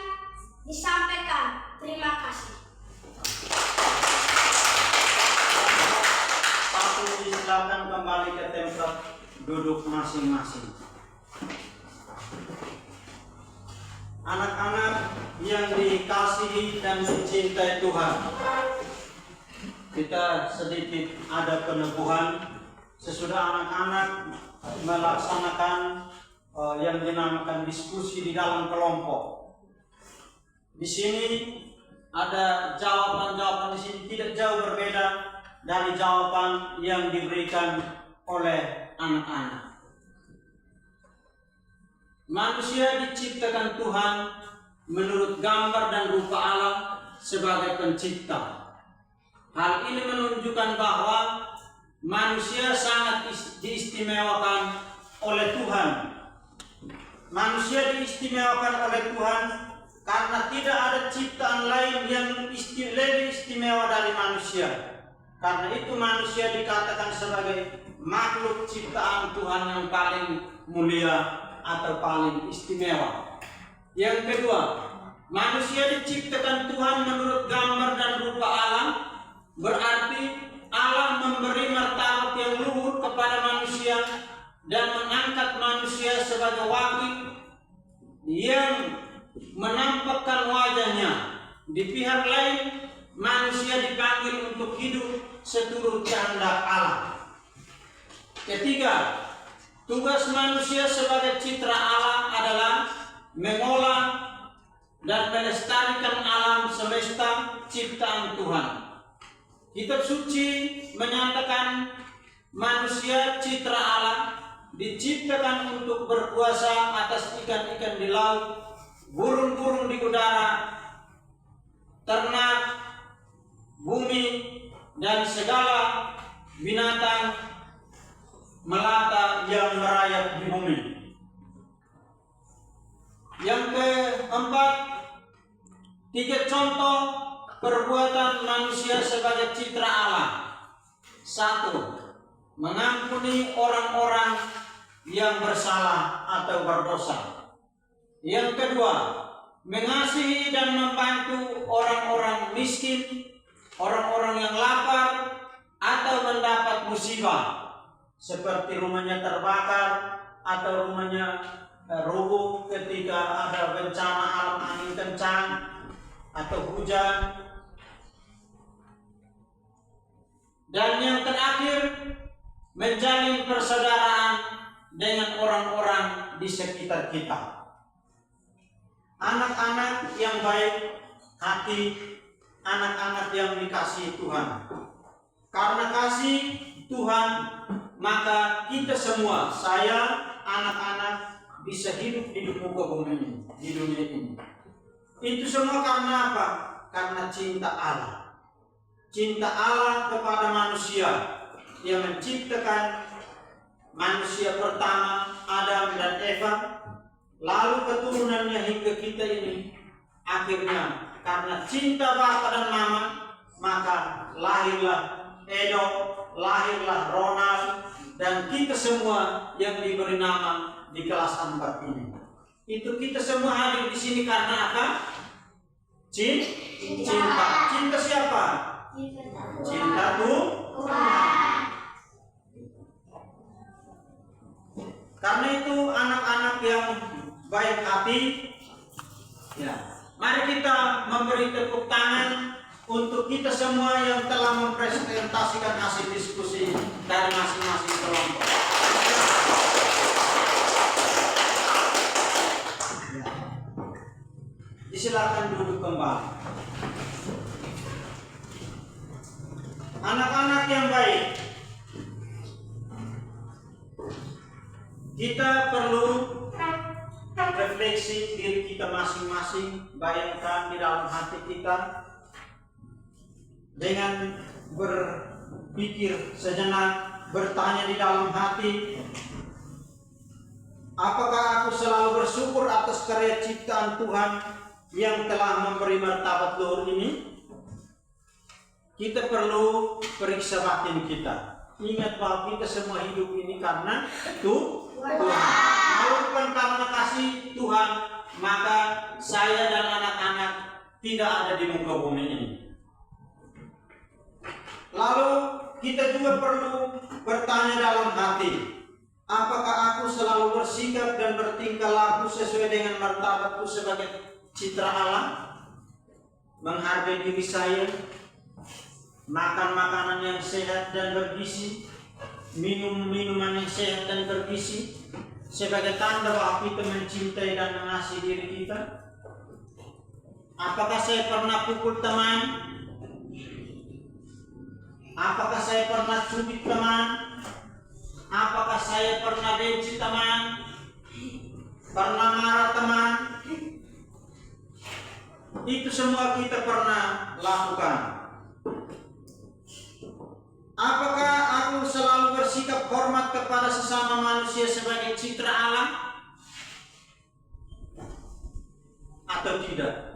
disampaikan. Terima kasih. Silakan kembali ke tempat duduk masing-masing. Anak-anak yang dikasihi dan dicintai Tuhan, kita sedikit ada peneguhan sesudah anak-anak melaksanakan yang dinamakan diskusi di dalam kelompok. Di sini ada jawaban-jawaban di sini tidak jauh berbeda dari jawaban yang diberikan oleh anak-anak. Manusia diciptakan Tuhan menurut gambar dan rupa Allah sebagai pencipta. Hal ini menunjukkan bahwa manusia sangat diistimewakan oleh Tuhan. Manusia diistimewakan oleh Tuhan karena tidak ada ciptaan lain yang lebih istimewa dari manusia. Karena itu manusia dikatakan sebagai makhluk ciptaan Tuhan yang paling mulia atau paling istimewa. Yang kedua, manusia diciptakan Tuhan menurut gambar dan rupa Allah, berarti Allah memberi martabat yang luhur kepada manusia dan mengangkat manusia sebagai wakil yang menampakkan wajahnya. Di pihak lain, manusia dipanggil untuk hidup seturut kehendak Allah. Ketiga, tugas manusia sebagai citra Allah adalah mengolah dan melestarikan alam semesta ciptaan Tuhan. Kitab suci menyatakan manusia citra Allah diciptakan untuk berkuasa atas ikan-ikan di laut, burung-burung di udara, ternak, bumi, dan segala binatang melata yang merayap di bumi. Yang keempat, 3 contoh perbuatan manusia sebagai citra Allah. 1. Mengampuni orang-orang yang bersalah atau berdosa. Yang kedua, mengasihi dan membantu orang-orang miskin, orang-orang yang lapar atau mendapat musibah, seperti rumahnya terbakar atau rumahnya rubuh ketika ada bencana alam angin kencang atau hujan. Dan yang terakhir, menjalin persaudaraan dengan orang-orang di sekitar kita. Anak-anak yang baik hati, anak-anak yang dikasihi Tuhan. Karena kasih Tuhan, maka kita semua, saya, anak-anak, bisa hidup di muka bumi ini, di dunia ini. Itu semua karena apa? Karena cinta Allah. Cinta Allah kepada manusia yang menciptakan manusia pertama, Adam dan Eva, lalu keturunannya hingga kita ini. Akhirnya karena cinta Bapa dan Mama, maka lahirlah Edo, lahirlah Ronald, dan kita semua yang diberi nama di kelas 4 ini. Itu kita semua hadir di sini karena apa? Cinta. Cinta siapa? Cinta Tuhan. Karena itu anak-anak yang baik hati, ya, mari kita memberi tepuk tangan untuk kita semua yang telah mempresentasikan hasil diskusi dari masing-masing kelompok. Ya. Silakan duduk kembali. Anak-anak yang baik, kita perlu refleksi diri kita masing-masing, bayangkan di dalam hati kita dengan berpikir sejenak, bertanya di dalam hati, apakah aku selalu bersyukur atas karya ciptaan Tuhan yang telah memberi martabat luhur ini? Kita perlu periksa batin kita. Ingat bahwa kita semua hidup ini karena Tuhan. Kalau bukan karena kasih Tuhan, maka saya dan anak-anak tidak ada di muka bumi ini. Lalu kita juga perlu bertanya dalam hati, apakah aku selalu bersikap dan bertingkah laku sesuai dengan martabatku sebagai citra Allah? Menghargai diri saya, makan makanan yang sehat dan bergizi, minum minuman yang sehat dan bergizi, sebagai tanda bahwa kita mencintai dan mengasihi diri kita. Apakah saya pernah pukul teman? Apakah saya pernah cubit teman? Apakah saya pernah benci teman? Pernah marah teman? Itu semua kita pernah lakukan. Apakah aku selalu bersikap hormat kepada sesama manusia sebagai citra Allah? Atau tidak?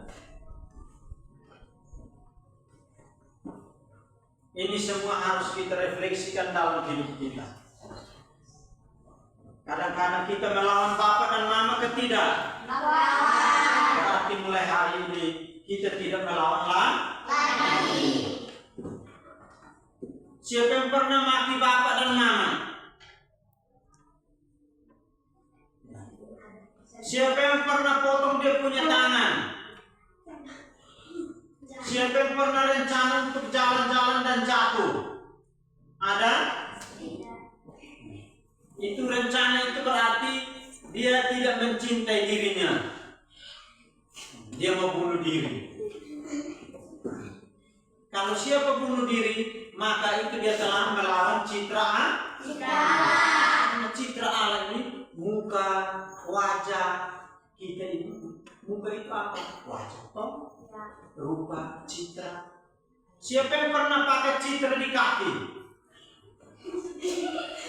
Ini semua harus kita refleksikan dalam hidup kita. Kadang-kadang kita melawan bapak dan mama ketidak. Berarti mulai hari ini kita tidak melawan lagi. Siapa yang pernah maki bapak dan mama? Siapa yang pernah potong dia punya tangan? Siapa yang pernah rencana untuk jalan-jalan dan jatuh? Ada? Itu rencana itu berarti dia tidak mencintai dirinya. Dia mau bunuh diri. Kalau siapa bunuh diri, maka itu dia telah melawan citra Allah. Citra Allah ini muka, wajah kita ini. Muka itu apa? Wajah, toh? Rupa, citra. Siapa yang pernah pakai citra di kaki?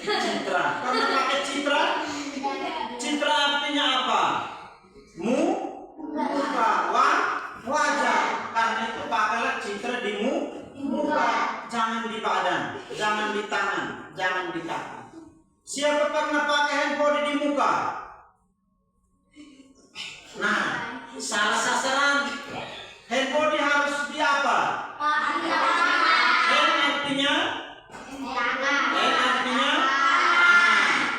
Citra. Pernah pakai citra? Citra artinya apa? Muka, wajah. Karena itu pakailah citra di muka, jangan di badan, jangan di tangan, jangan di kaki. Siapa pernah pakai handphone di muka? Nah, salah sasaran. Handbody harus di apa? Hand artinya? Hand artinya?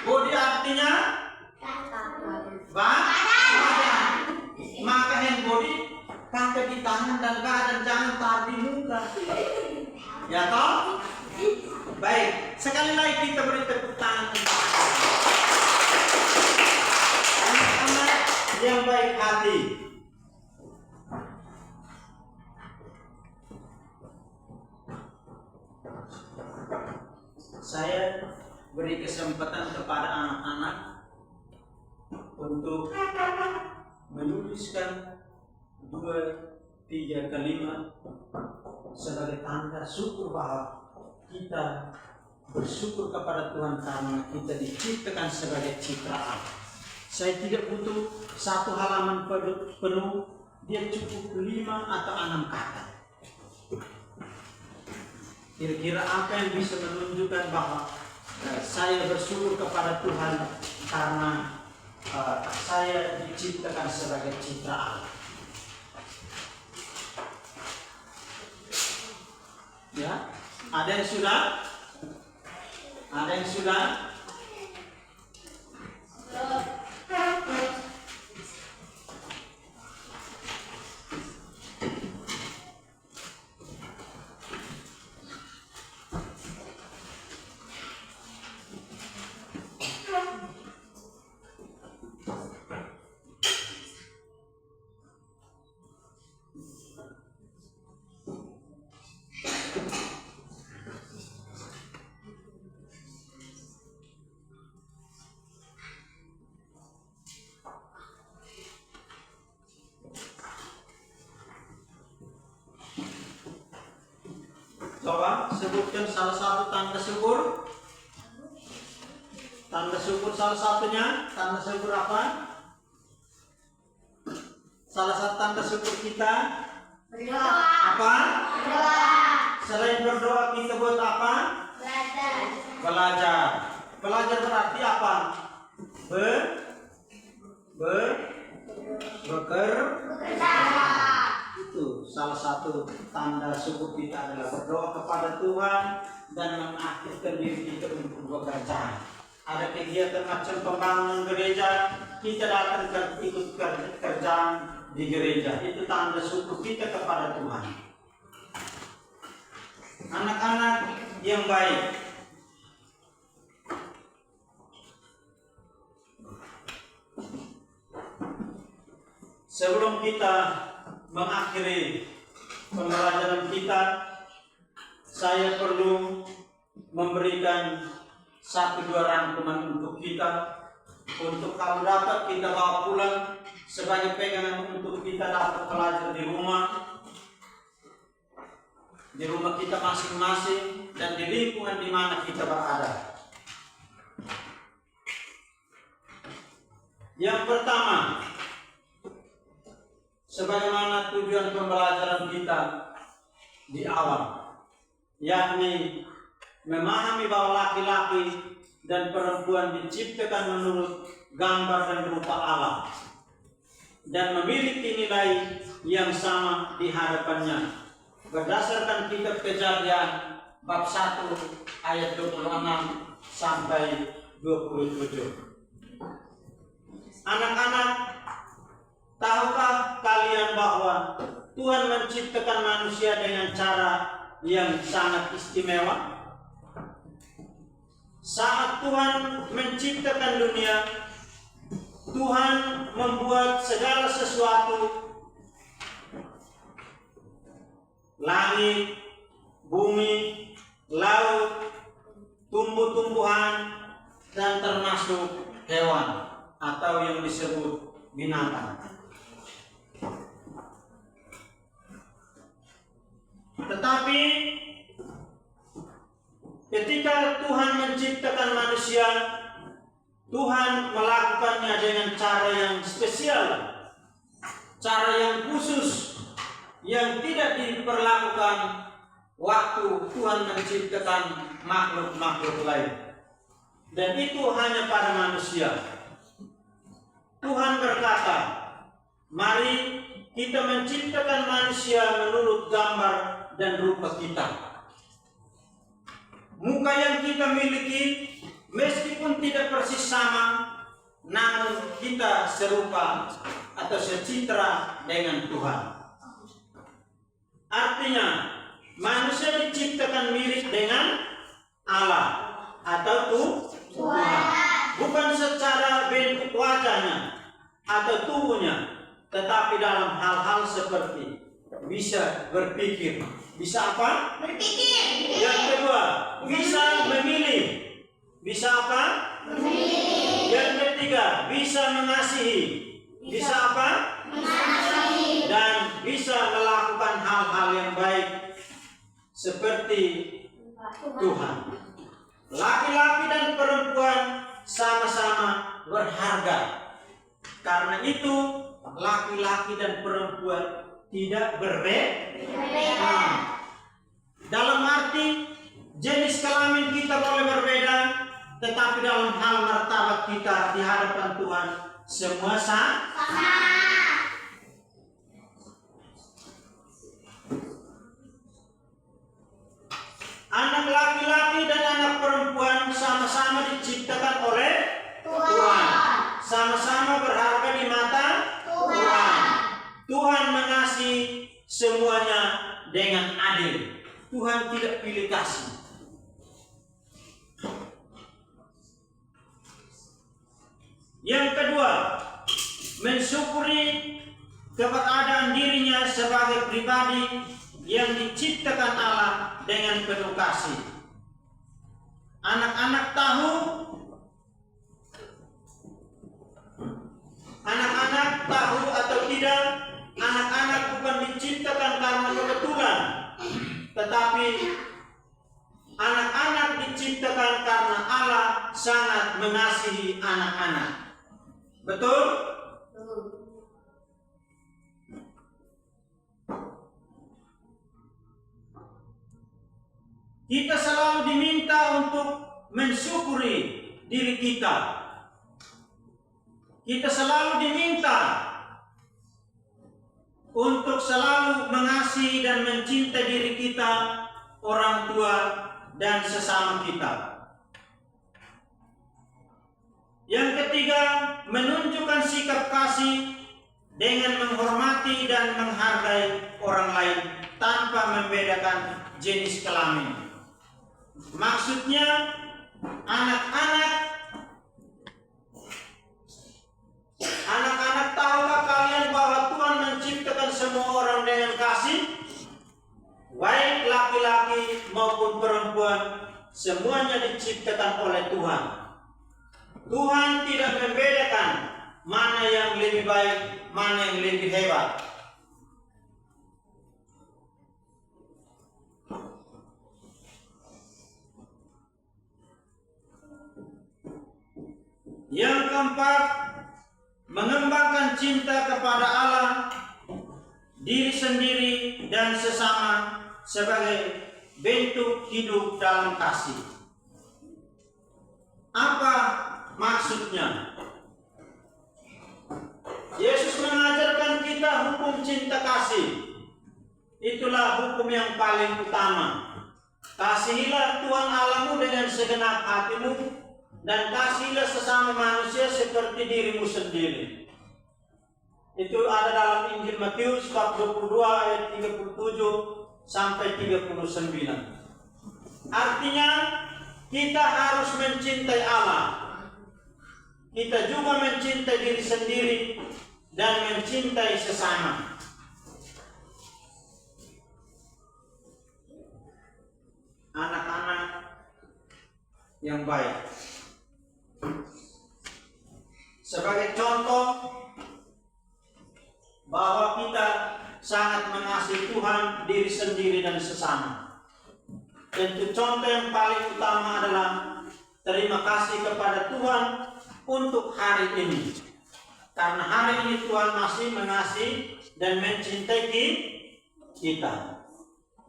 Body artinya? Badan. Maka handbody pakai di tangan dan badan, jangan taruh di muka. Ya toh? Baik, sekali lagi kita beri tepuk tangan. Anak-anak yang baik hati. Saya beri kesempatan kepada anak-anak untuk menuliskan 2-3 kalimat sebagai tanda syukur bahwa kita bersyukur kepada Tuhan karena kita diciptakan sebagai citra Allah. Saya tidak butuh 1 halaman penuh, dia cukup 5 atau 6 kata. Kira-kira apa yang bisa menunjukkan bahwa Saya bersyukur kepada Tuhan karena saya diciptakan sebagai cipta Allah. Ya, ada yang sudah? Ada yang sudah? Coba sebutkan salah satu tanda syukur. Tanda syukur salah satunya. Tanda syukur apa? Salah satu tanda syukur kita Berdoa. apa? Berdoa. Selain berdoa kita buat apa? Belajar. Belajar. Belajar berarti apa? Bekerja. Itu salah satu tanda syukur kita adalah berdoa kepada Tuhan dan mengaktifkan diri kita untuk bekerja. Ada kegiatan macam pembangunan gereja, kita datang ikut kerjaan di gereja. Itu tanda syukur kita kepada Tuhan. Anak-anak yang baik, sebelum kita mengakhiri pembelajaran kita, saya perlu memberikan 1-2 rangkuman untuk kita, untuk kalau dapat kita bawa pulang sebagai pegangan untuk kita dapat belajar di rumah kita masing-masing dan di lingkungan di mana kita berada. Yang pertama, sebagaimana tujuan pembelajaran kita di awal, yakni memahami bahwa laki-laki dan perempuan diciptakan menurut gambar dan rupa Allah dan memiliki nilai yang sama di hadapannya berdasarkan kitab Kejadian bab 1 ayat 26 sampai 27. Anak-anak, tahukah kalian bahwa Tuhan menciptakan manusia dengan cara yang sangat istimewa? Saat Tuhan menciptakan dunia, Tuhan membuat segala sesuatu, langit, bumi, laut, tumbuh-tumbuhan, dan termasuk hewan atau yang disebut binatang. Tetapi ketika Tuhan menciptakan manusia, Tuhan melakukannya dengan cara yang spesial, cara yang khusus, yang tidak diperlakukan waktu Tuhan menciptakan makhluk-makhluk lain. Dan itu hanya pada manusia. Tuhan berkata, mari kita menciptakan manusia menurut gambar dan rupa kita. Muka yang kita miliki meskipun tidak persis sama, namun kita serupa atau secitra dengan Tuhan. Artinya, manusia diciptakan mirip dengan Allah atau Tuhan. Bukan secara bentuk wajahnya atau tubuhnya, tetapi dalam hal-hal seperti bisa berpikir. Bisa apa? Berpikir. Yang kedua, bisa memilih. Bisa apa? Memilih. Yang ketiga, bisa mengasihi. Bisa apa? Mengasihi. Dan bisa melakukan hal-hal yang baik seperti Tuhan. Laki-laki dan perempuan sama-sama berharga. Karena itu, laki-laki dan perempuan tidak berbeda. Dalam arti jenis kelamin kita boleh berbeda, tetapi dalam hal martabat kita di hadapan Tuhan semua sama. Anak laki-laki dan anak perempuan sama-sama diciptakan oleh Tuhan. Sama-sama berharga di mata Tuhan. Tuhan mengasihi semuanya dengan adil. Tuhan tidak pilih kasih. Yang kedua, mensyukuri keberadaan dirinya sebagai pribadi yang diciptakan Allah dengan penuh kasih. Anak-anak tahu atau tidak, anak-anak bukan diciptakan karena kebetulan, tetapi anak-anak diciptakan karena Allah sangat mengasihi anak-anak. Betul? Kita selalu diminta untuk mensyukuri diri kita. Kita selalu diminta untuk selalu mengasihi dan mencintai diri kita, orang tua, dan sesama kita. Yang ketiga, menunjukkan sikap kasih dengan menghormati dan menghargai orang lain tanpa membedakan jenis kelamin. Maksudnya, anak-anak tahukah kalian bahwa Tuhan menciptakan semua orang dengan kasih? Baik laki-laki maupun perempuan, semuanya diciptakan oleh Tuhan. Tuhan tidak membedakan mana yang lebih baik, mana yang lebih hebat. Yang keempat, mengembangkan cinta kepada Allah, diri sendiri, dan sesama sebagai bentuk hidup dalam kasih. Apa maksudnya? Yesus mengajarkan kita hukum cinta kasih. Itulah hukum yang paling utama. Kasihilah Tuhan Allahmu dengan segenap hatimu, dan kasihilah sesama manusia seperti dirimu sendiri. Itu ada dalam Injil Matius bab 22 ayat 37 sampai 39. Artinya kita harus mencintai Allah. Kita juga mencintai diri sendiri dan mencintai sesama. Anak-anak yang baik. Sebagai contoh bahwa kita sangat mengasihi Tuhan, diri sendiri, dan sesama. Tentu contoh yang paling utama adalah terima kasih kepada Tuhan untuk hari ini. Karena hari ini Tuhan masih mengasihi dan mencintai kita.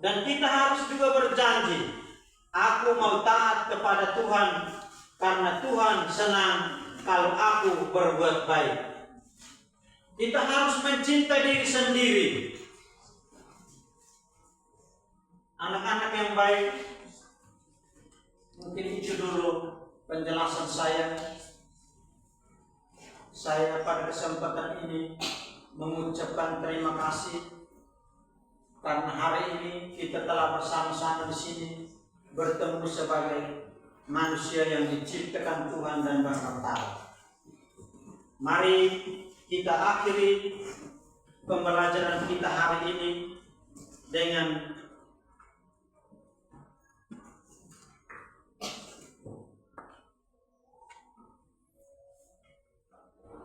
Dan kita harus juga berjanji, aku mau taat kepada Tuhan karena Tuhan senang kalau aku berbuat baik. Kita harus mencintai diri sendiri. Anak-anak yang baik, mungkin itu dulu penjelasan saya. Saya pada kesempatan ini mengucapkan terima kasih karena hari ini kita telah bersama-sama di sini bertemu sebagai manusia yang diciptakan Tuhan dan bermartabat. Mari kita akhiri pembelajaran kita hari ini dengan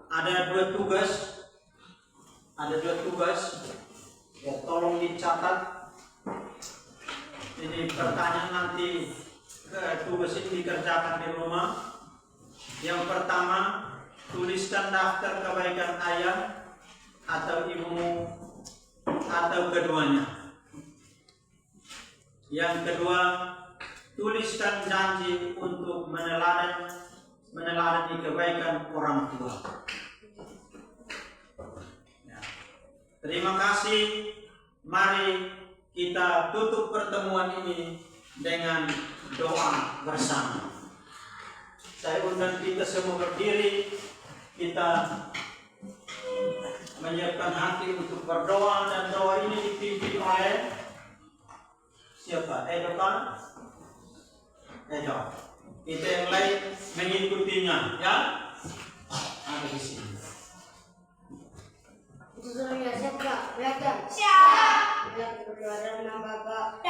ada dua tugas. Ya, tolong dicatat. Ini pertanyaan nanti tugas ini dikerjakan di rumah. Yang pertama, tuliskan daftar kebaikan ayah atau ibumu atau keduanya. Yang kedua, tuliskan janji untuk meneladani kebaikan orang tua. Ya. Terima kasih. Mari kita tutup pertemuan ini dengan doa bersama. Saya undang kita semua berdiri, kita menyiapkan hati untuk berdoa, dan doa ini dipimpin oleh siapa? Edo kan? Edo. Kita yang lain mengikutinya, ya? Ada di sini. Itu suruhnya siapa? Kelihatan? Siap. Lihat berdoa dalam nama Bapa.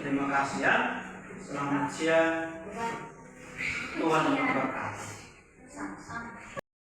Terima kasih ya. Selamat siang. Tuhan memberkati.